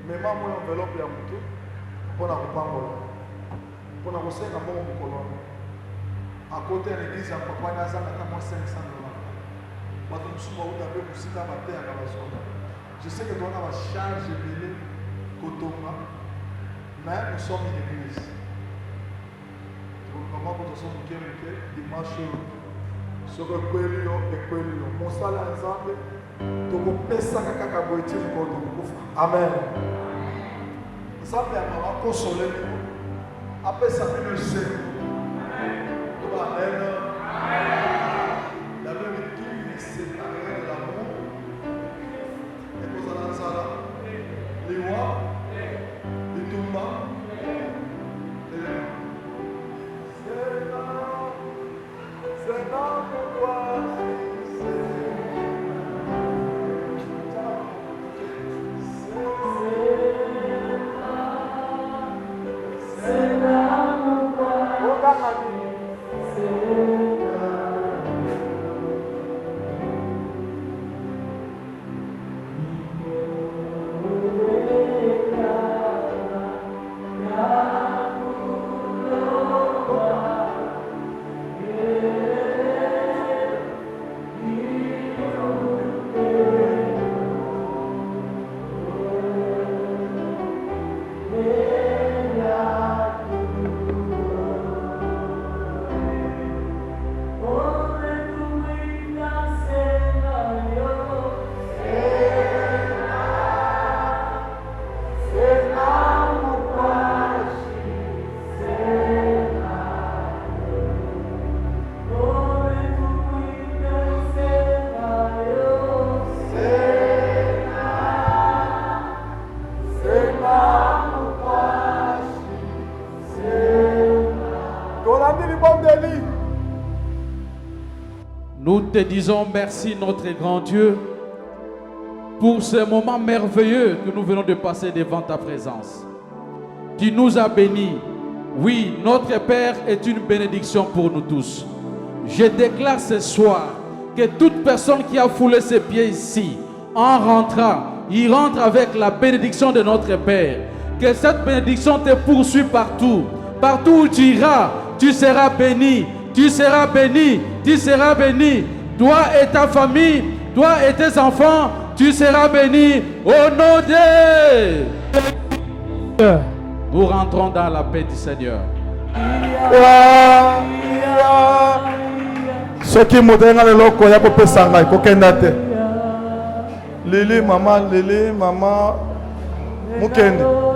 Mais moi, enveloppe ya moto pour la reprendre. Pour la recevoir dans mon colonne. À côté de l'église, à papa, il y a 500 $. Je sais que tu as la charge de Kotoma, mais nous sommes une église. Comment nous sommes dimanche, sur le Kwelio et Kwelio. Mon salaire ensemble. Amen. Ça permet de consoler nous. Après ça, nous sommes. Amen. La Bible dit qu'il est séparé de l'amour. Et nous allons ça. Les rois, les tombants. C'est là pourquoi. Nous te disons merci, notre grand Dieu, pour ce moment merveilleux que nous venons de passer devant ta présence. Tu nous as bénis. Oui, notre Père est une bénédiction pour nous tous. Je déclare ce soir que toute personne qui a foulé ses pieds ici, en rentrant, il rentre avec la bénédiction de notre Père. Que cette bénédiction te poursuit partout. Partout où tu iras, tu seras béni. Tu seras béni. Tu seras béni. Toi et ta famille, toi et tes enfants, tu seras béni au nom de... Nous rentrons dans la paix du Seigneur. Ce qui m'a donné le loco, il y a pas sanga, il faut qu'elle Lili, maman, Mukende.